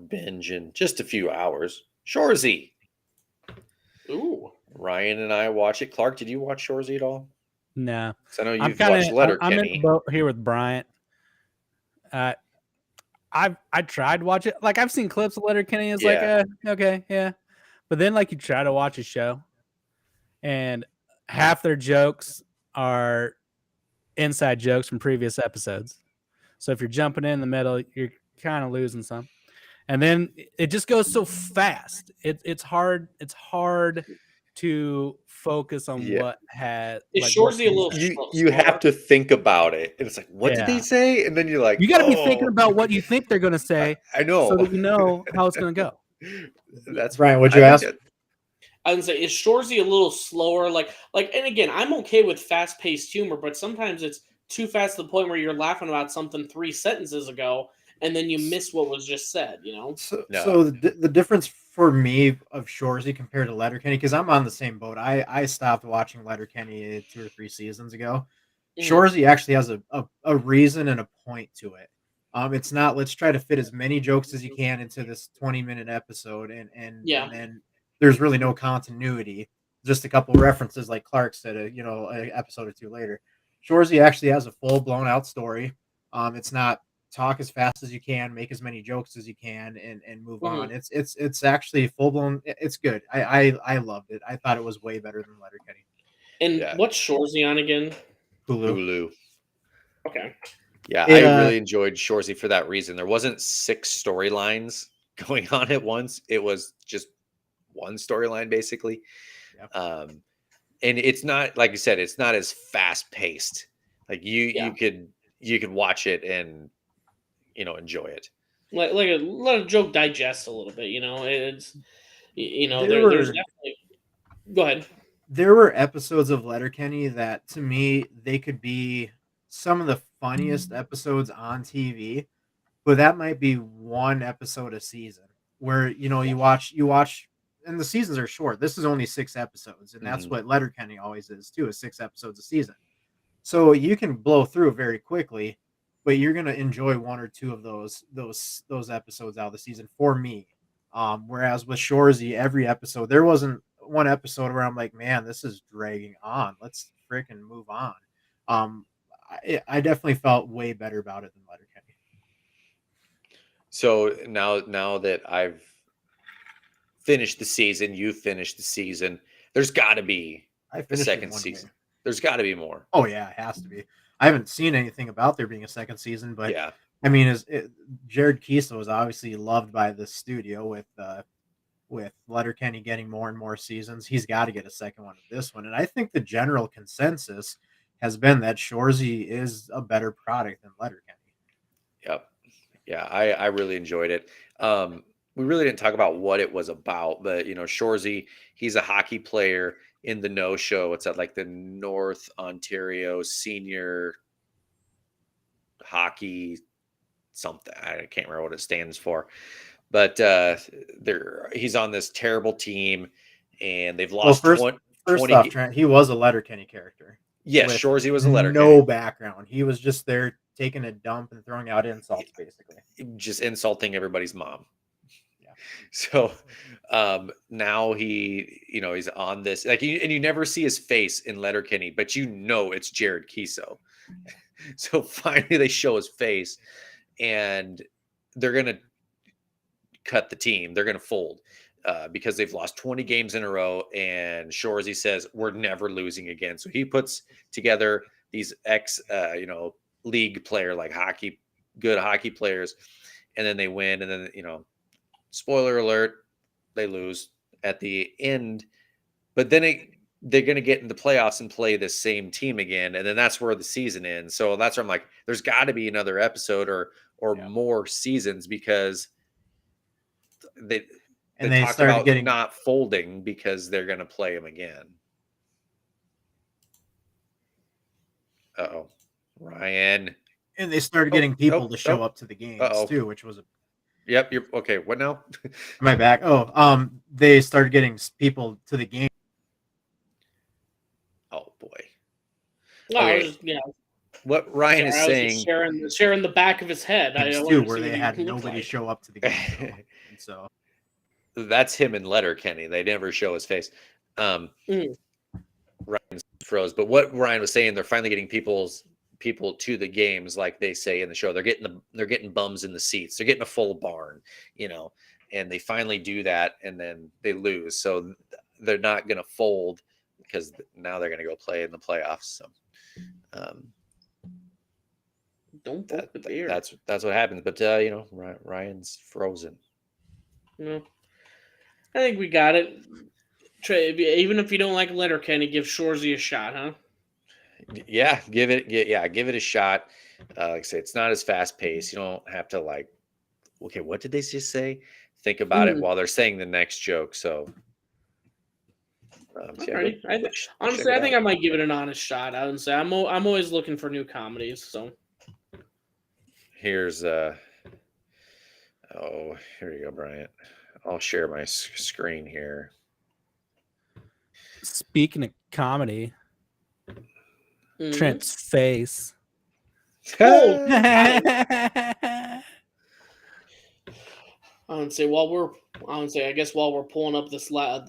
binge in just a few hours, Shoresy. Ooh. Ryan and I watch it. Clark, did you watch Shoresy at all? No. I know you've watched Letterkenny. I'm in the boat here with Bryant. I tried to watch it. Like, I've seen clips of Letterkenny. It's like, okay, yeah. But then, like, you try to watch a show, and half their jokes are inside jokes from previous episodes. So if you're jumping in the middle, you're kind of losing some. And then it just goes so fast. It's hard to focus on what had. Is Shoresy a little? You have to think about it, and it's like, what did they say? And then you're like, you got to be thinking about what you think they're going to say. I know, so that you know how it's going to go. That's Ryan. What'd you ask? I would say, is Shoresy a little slower? Like, and again, I'm okay with fast-paced humor, but sometimes it's too fast to the point where you're laughing about something 3 sentences ago, and then you miss what was just said. So the difference for me of Shoresy compared to Letterkenny, because I'm on the same boat. I stopped watching Letterkenny 2 or 3 seasons ago. Shoresy actually has a reason and a point to it. It's not, let's try to fit as many jokes as you can into this 20-minute episode, and then there's really no continuity. Just a couple references, like Clark said, an episode or 2 later. Shoresy actually has a full blown out story. It's not talk as fast as you can, make as many jokes as you can, and move on. It's actually full blown. It's good. I loved it. I thought it was way better than Letterkenny. And what's Shoresy on again? Hulu. Okay. Yeah, I really enjoyed Shoresy for that reason. There wasn't 6 storylines going on at once. It was just one storyline, basically. Yep. And it's not, like you said, it's not as fast paced. Like you could watch it and enjoy it. Let a joke digest a little bit. It's There there's were definitely. Go ahead. there were episodes of Letterkenny that, to me, they could be some of the funniest episodes on TV, but that might be one episode a season where you watch, and the seasons are short. This is only 6 episodes, and that's Mhm. what Letterkenny always is too, is 6 episodes a season. So you can blow through very quickly, but you're gonna enjoy one or two of those episodes out of the season for me. Whereas with Shorzy, every episode, there wasn't one episode where I'm like, man, this is dragging on. Let's freaking move on. Um, I definitely felt way better about it than Letterkenny. So now that I've finished the season, you've finished the season, there's got to be I a finished it second one season. day. There's got to be more. Oh yeah, it has to be. I haven't seen anything about there being a second season, but Yeah. I mean, Jared Kiesel is obviously loved by the studio with Letterkenny getting more and more seasons. He's got to get a second one of this one, and I think the general consensus has been that Shorzy is a better product than Letterkenny. Yep. Yeah, I really enjoyed it. We really didn't talk about what it was about, but Shorzy, he's a hockey player in the No Show. It's at like the North Ontario Senior Hockey something. I can't remember what it stands for, but he's on this terrible team, and they've Well, lost first 20 off, Trent, he was a Letterkenny character. Yes, with Shorzy was a letter no background. He was just there taking a dump and throwing out insults, basically. just insulting everybody's mom. Yeah. So now he's on this, like, and you never see his face in Letterkenny, but it's Jared Kiesel. So finally they show his face, and they're gonna cut the team. They're gonna fold because they've lost 20 games in a row. And Shorzy says, we're never losing again. So he puts together these league player, like good hockey players, and then they win. And then, spoiler alert, they lose at the end. But then they're going to get into playoffs and play the same team again. And then that's where the season ends. So that's where I'm like, there's got to be another episode or more seasons, because they talk about not folding because they're going to play them again. Uh-oh. Ryan. And they started getting people to show up to the games too, which was Yep, you're okay. What now? Am I back? They started getting people to the game. Oh boy. Okay. What Ryan is saying, sharing the back of his head. Where they had nobody show up to the game. And so that's him in Letterkenny. They never show his face. Ryan froze. But what Ryan was saying, they're finally getting people to the games, like they say in the show. They're getting bums in the seats. They're getting a full barn, and they finally do that, and then they lose. So they're not going to fold because now they're going to go play in the playoffs. So don't poke the bear. That's what happens. But Ryan's frozen. No, I think we got it. Trey, even if you don't like Letterkenny, give Shorzy a shot, huh? Yeah, give it a shot. Like I say, it's not as fast paced. You don't have to okay, what did they just say? Think about it while they're saying the next joke. So, honestly, I think I might give it an honest shot. I would say I'm always looking for new comedies. So here's here you go, Bryant. I'll share my screen here. Speaking of comedy, Trent's face. I would say while we're pulling up this last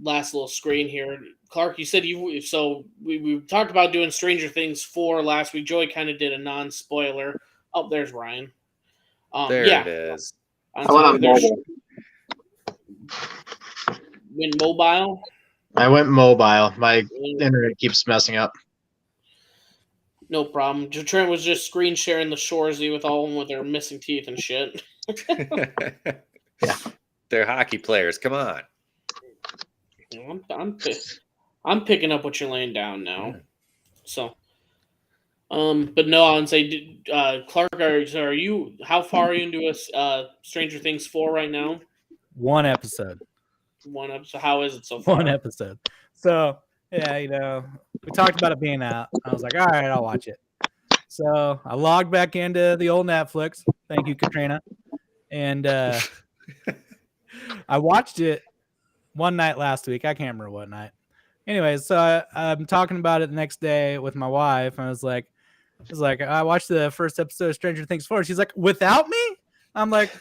little screen here, Clark, you said we talked about doing Stranger Things 4 last week. Joey kind of did a non-spoiler. Oh, there's Ryan. There it is. I went on mobile. Went mobile. I went mobile. My internet keeps messing up. No problem. Trent was just screen sharing the Shorzy with their missing teeth and shit. Yeah, they're hockey players. Come on. I'm picking up what you're laying down now. So, But no, I would say, Clark, are you? How far are you into Stranger Things 4 right now? One episode. One episode. How is it so far? One episode. So yeah, we talked about it being out. I was like, all right, I'll watch it. So I logged back into the old Netflix. Thank you, Katrina. And I watched it one night last week. I can't remember what night. Anyways, so I'm talking about it the next day with my wife. And I was like, I watched the first episode of Stranger Things 4. She's like, without me? I'm like,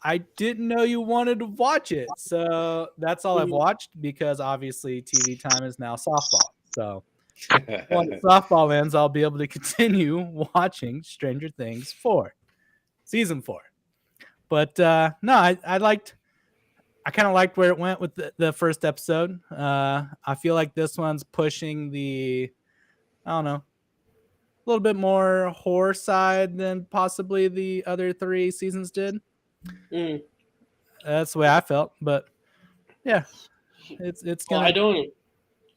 I didn't know you wanted to watch it. So that's all I've watched because obviously TV time is now softball. So when softball ends, I'll be able to continue watching Stranger Things 4, season 4. But no, I kind of liked where it went with the first episode. I feel like this one's pushing I don't know, a little bit more horror side than possibly the other 3 seasons did. That's the way I felt, but yeah, it's gonna. Well,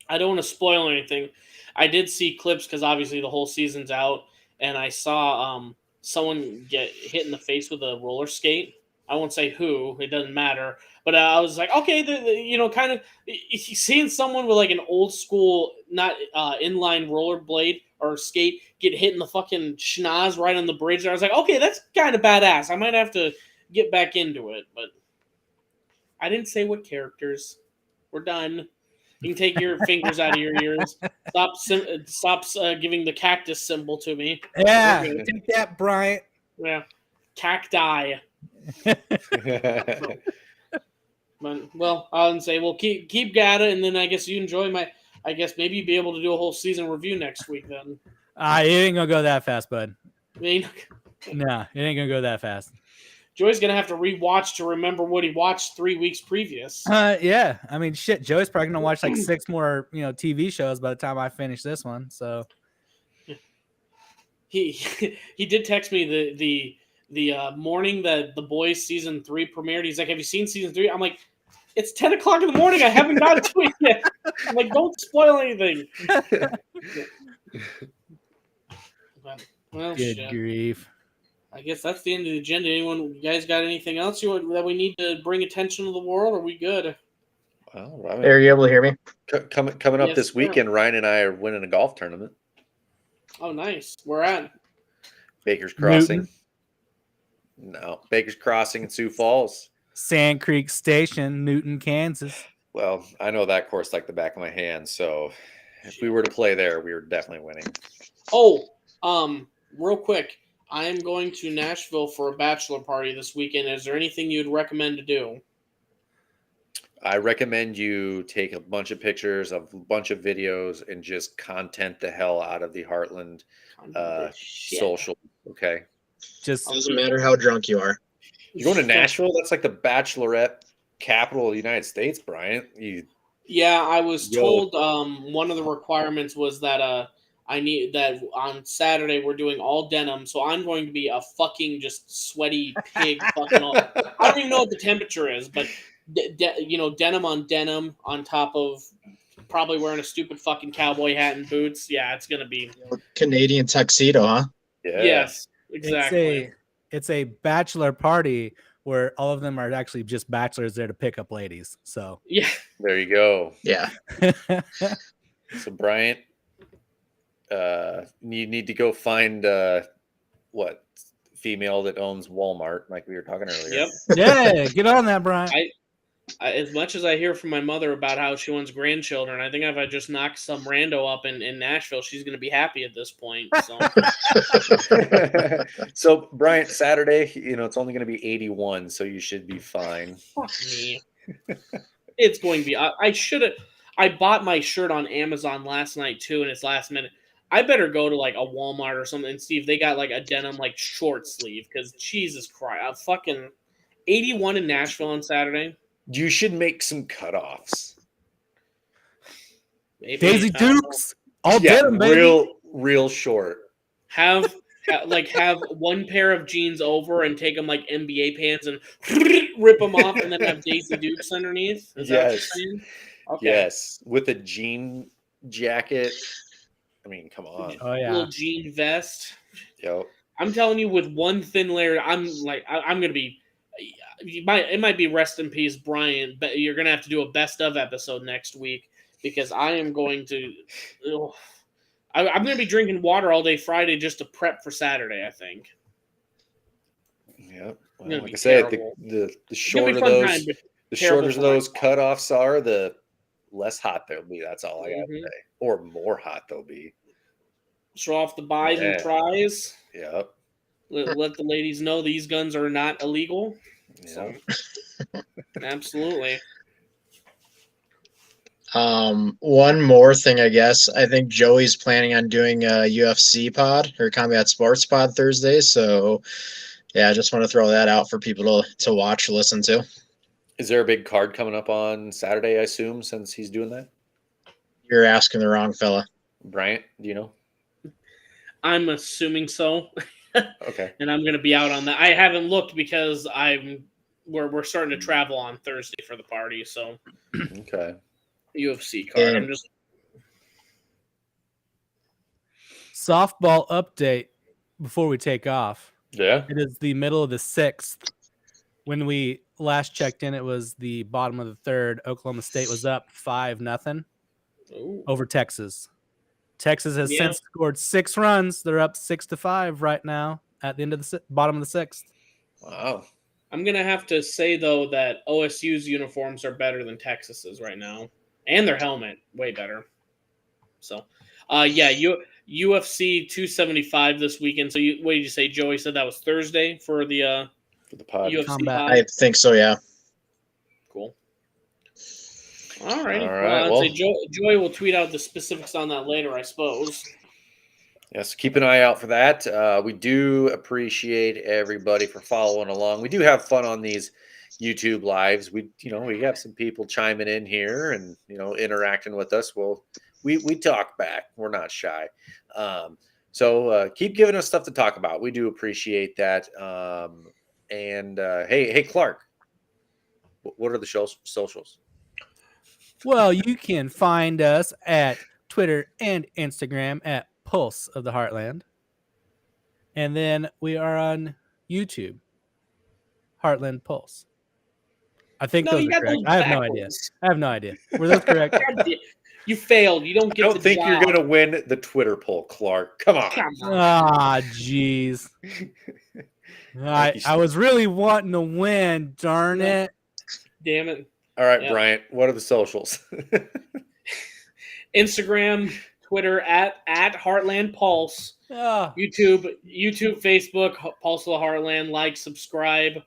I don't want to spoil anything. I did see clips because obviously the whole season's out, and I saw someone get hit in the face with a roller skate. I won't say who; it doesn't matter. But I was like, okay, kind of seeing someone with like an old school, not inline rollerblade or skate get hit in the fucking schnoz right on the bridge. I was like, okay, that's kind of badass. I might have to get back into it, but I didn't say what characters. We're done. You can take your fingers out of your ears. Stop giving the cactus symbol to me. Yeah, take that, Bryant. Yeah, cacti. Well, I'll say we'll keep at it, and then I guess you enjoy I guess maybe you'll be able to do a whole season review next week then. It ain't gonna go that fast, bud. I mean, no, it ain't gonna go that fast. Joey's gonna have to rewatch to remember what he watched 3 weeks previous. Yeah. I mean, shit. Joey's probably gonna watch like 6 more, TV shows by the time I finish this one. So he did text me the morning that The Boys season 3 premiered. He's like, "Have you seen season 3?" I'm like, "It's 10 o'clock in the morning. I haven't got to it yet." I'm like, "Don't spoil anything." Well, good shit. grief. I guess that's the end of the agenda. You guys got anything else that we need to bring attention to the world? Or are we good? Well, I mean, Are you able to hear me? Coming up this weekend, Ryan and I are winning a golf tournament. Oh, nice. Where at? Baker's Crossing. Newton. No, Baker's Crossing in Sioux Falls. Sand Creek Station, Newton, Kansas. Well, I know that course like the back of my hand, so if we were to play there, we were definitely winning. Oh, real quick. I am going to Nashville for a bachelor party this weekend. Is there anything you'd recommend to do? I recommend you take a bunch of pictures, a bunch of videos, and just content the hell out of the Heartland social. Okay. Just doesn't matter how drunk you are. You're going to Nashville? That's like the bachelorette capital of the United States, Bryant. Yeah, I was told one of the requirements was that I need that on Saturday we're doing all denim, so I'm going to be a fucking just sweaty pig. Fucking all. I don't even know what the temperature is, but denim on top of probably wearing a stupid fucking cowboy hat and boots. Yeah, it's gonna be Canadian tuxedo, huh? Yeah. Yes, exactly. It's a bachelor party where all of them are actually just bachelors there to pick up ladies. So yeah, there you go. Yeah. So Bryant, you need to go find what female that owns Walmart, like we were talking earlier. Yep. Yeah, get on that, Brian. As much as I hear from my mother about how she wants grandchildren, I think if I just knock some rando up in Nashville, she's going to be happy at this point. So, so Bryant, Saturday, it's only going to be 81, so you should be fine. Fuck me. It's going to be. I bought my shirt on Amazon last night too, and it's last minute. I better go to like a Walmart or something and see if they got like a denim like short sleeve, because Jesus Christ, I'm fucking 81 in Nashville on Saturday. You should make some cutoffs. Maybe. Daisy Dukes, all denim, baby. Real short. Have one pair of jeans over and take them like NBA pants and rip them off, and then have Daisy Dukes underneath. Is that what you're saying? Okay. Yes, with a jean jacket I mean, come on. Oh yeah. Little jean vest. Yep. I'm telling you, with one thin layer, I'm gonna be. It might be rest in peace, Brian, but you're gonna have to do a best of episode next week because I am going to. I'm gonna be drinking water all day Friday just to prep for Saturday. I think. Yep. Well, Gonna like be I said, terrible. the It's gonna be shorter a fun those time, but the terrible shorter for those my cutoffs are, the less hot they'll be. That's all I gotta Mhm. say. Or more hot they'll be. Show off the buys and Yeah. tries. Yep. Let the ladies know these guns are not illegal. So, Yep. absolutely. One more thing, I guess. I think Joey's planning on doing a UFC pod or combat sports pod Thursday. So, yeah, I just want to throw that out for people to watch, listen to. Is there a big card coming up on Saturday, I assume, since he's doing that? You're asking the wrong fella. Bryant, do you know? I'm assuming so. Okay. And I'm going to be out on that. I haven't looked because we're starting to travel on Thursday for the party. So, Okay. UFC card. And I'm just Softball update before we take off. Yeah. It is the middle of the 6th. When we last checked in, it was the bottom of the 3rd. Oklahoma State was up 5-0 over Texas. Texas has since scored 6 runs. They're up 6-5 right now at the end of the bottom of the 6th. Wow. I'm going to have to say, though, that OSU's uniforms are better than Texas's right now. And their helmet, way better. So, UFC 275 this weekend. So, what did you say? Joey said that was Thursday for the pod. UFC Combat. pod? I think so, yeah. Cool. All right. All right. Well, I'd say Joey will tweet out the specifics on that later, I suppose. Yes, keep an eye out for that. We do appreciate everybody for following along. We do have fun on these YouTube lives. We have some people chiming in here and interacting with us. Well, we talk back. We're not shy. So keep giving us stuff to talk about. We do appreciate that. Hey, Clark, what are the socials? Well, you can find us at Twitter and Instagram at Pulse of the Heartland. And then we are on YouTube, Heartland Pulse. I think those are correct. I have no idea. Were those correct? You failed. You don't get I don't think you're going to win the Twitter poll, Clark. Come on. Ah, jeez. I was really wanting to win, darn it. Damn it. All right, Bryant, what are the socials? Instagram, Twitter at Heartland Pulse. YouTube, Facebook, Pulse of the Heartland. Like, subscribe.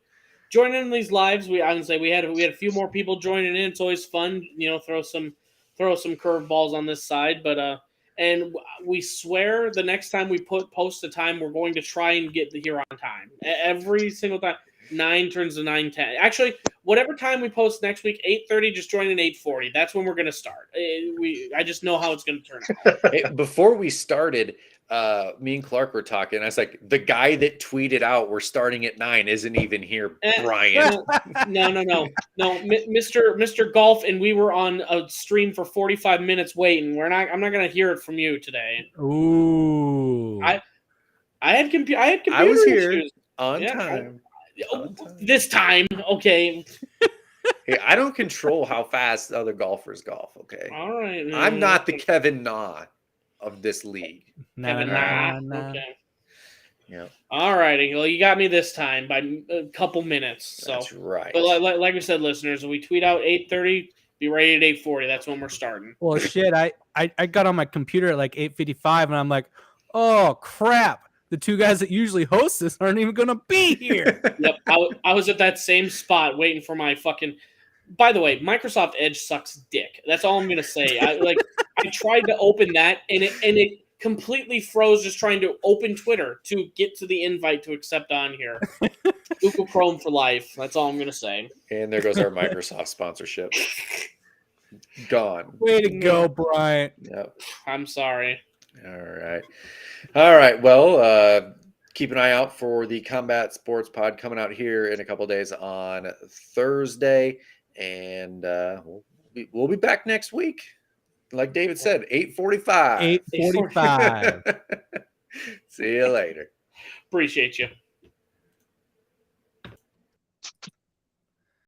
Join in these lives. I would say we had a few more people joining in. It's always fun, throw some curveballs on this side. But and we swear the next time we post a time, we're going to try and get here on time. Every single time. 9 turns to 9:10. Actually, whatever time we post next week, 8:30, just join in 8:40. That's when we're going to start. I just know how it's going to turn out. Hey, before we started, me and Clark were talking. I was like, the guy that tweeted out we're starting at 9 isn't even here, Brian. No. Mr. Golf, and we were on a stream for 45 minutes waiting. I'm not going to hear it from you today. Ooh. I had computer I was here issues. on time. This time, okay. Hey, I don't control how fast other golfers golf, okay? All right. I'm not the Kevin Na of this league. Kevin Na. Okay. Yeah. All righty. Well, you got me this time by a couple minutes. So. That's right. But like we said, listeners, when we tweet out 8:30, be ready at 8:40. That's when we're starting. Well, shit, I got on my computer at like 8:55, and I'm like, oh, crap. The two guys that usually host this aren't even going to be here. Yep. I was at that same spot waiting for my fucking... By the way, Microsoft Edge sucks dick. That's all I'm going to say. I tried to open that, and it completely froze just trying to open Twitter to get to the invite to accept on here. Google Chrome for life. That's all I'm going to say. And there goes our Microsoft sponsorship. Gone. Way to go, Bryant. Yep. I'm sorry. All right. Well, keep an eye out for the Combat Sports Pod coming out here in a couple of days on Thursday, and we'll be back next week. like David said, 8:45. 8:45. See you later. Appreciate you.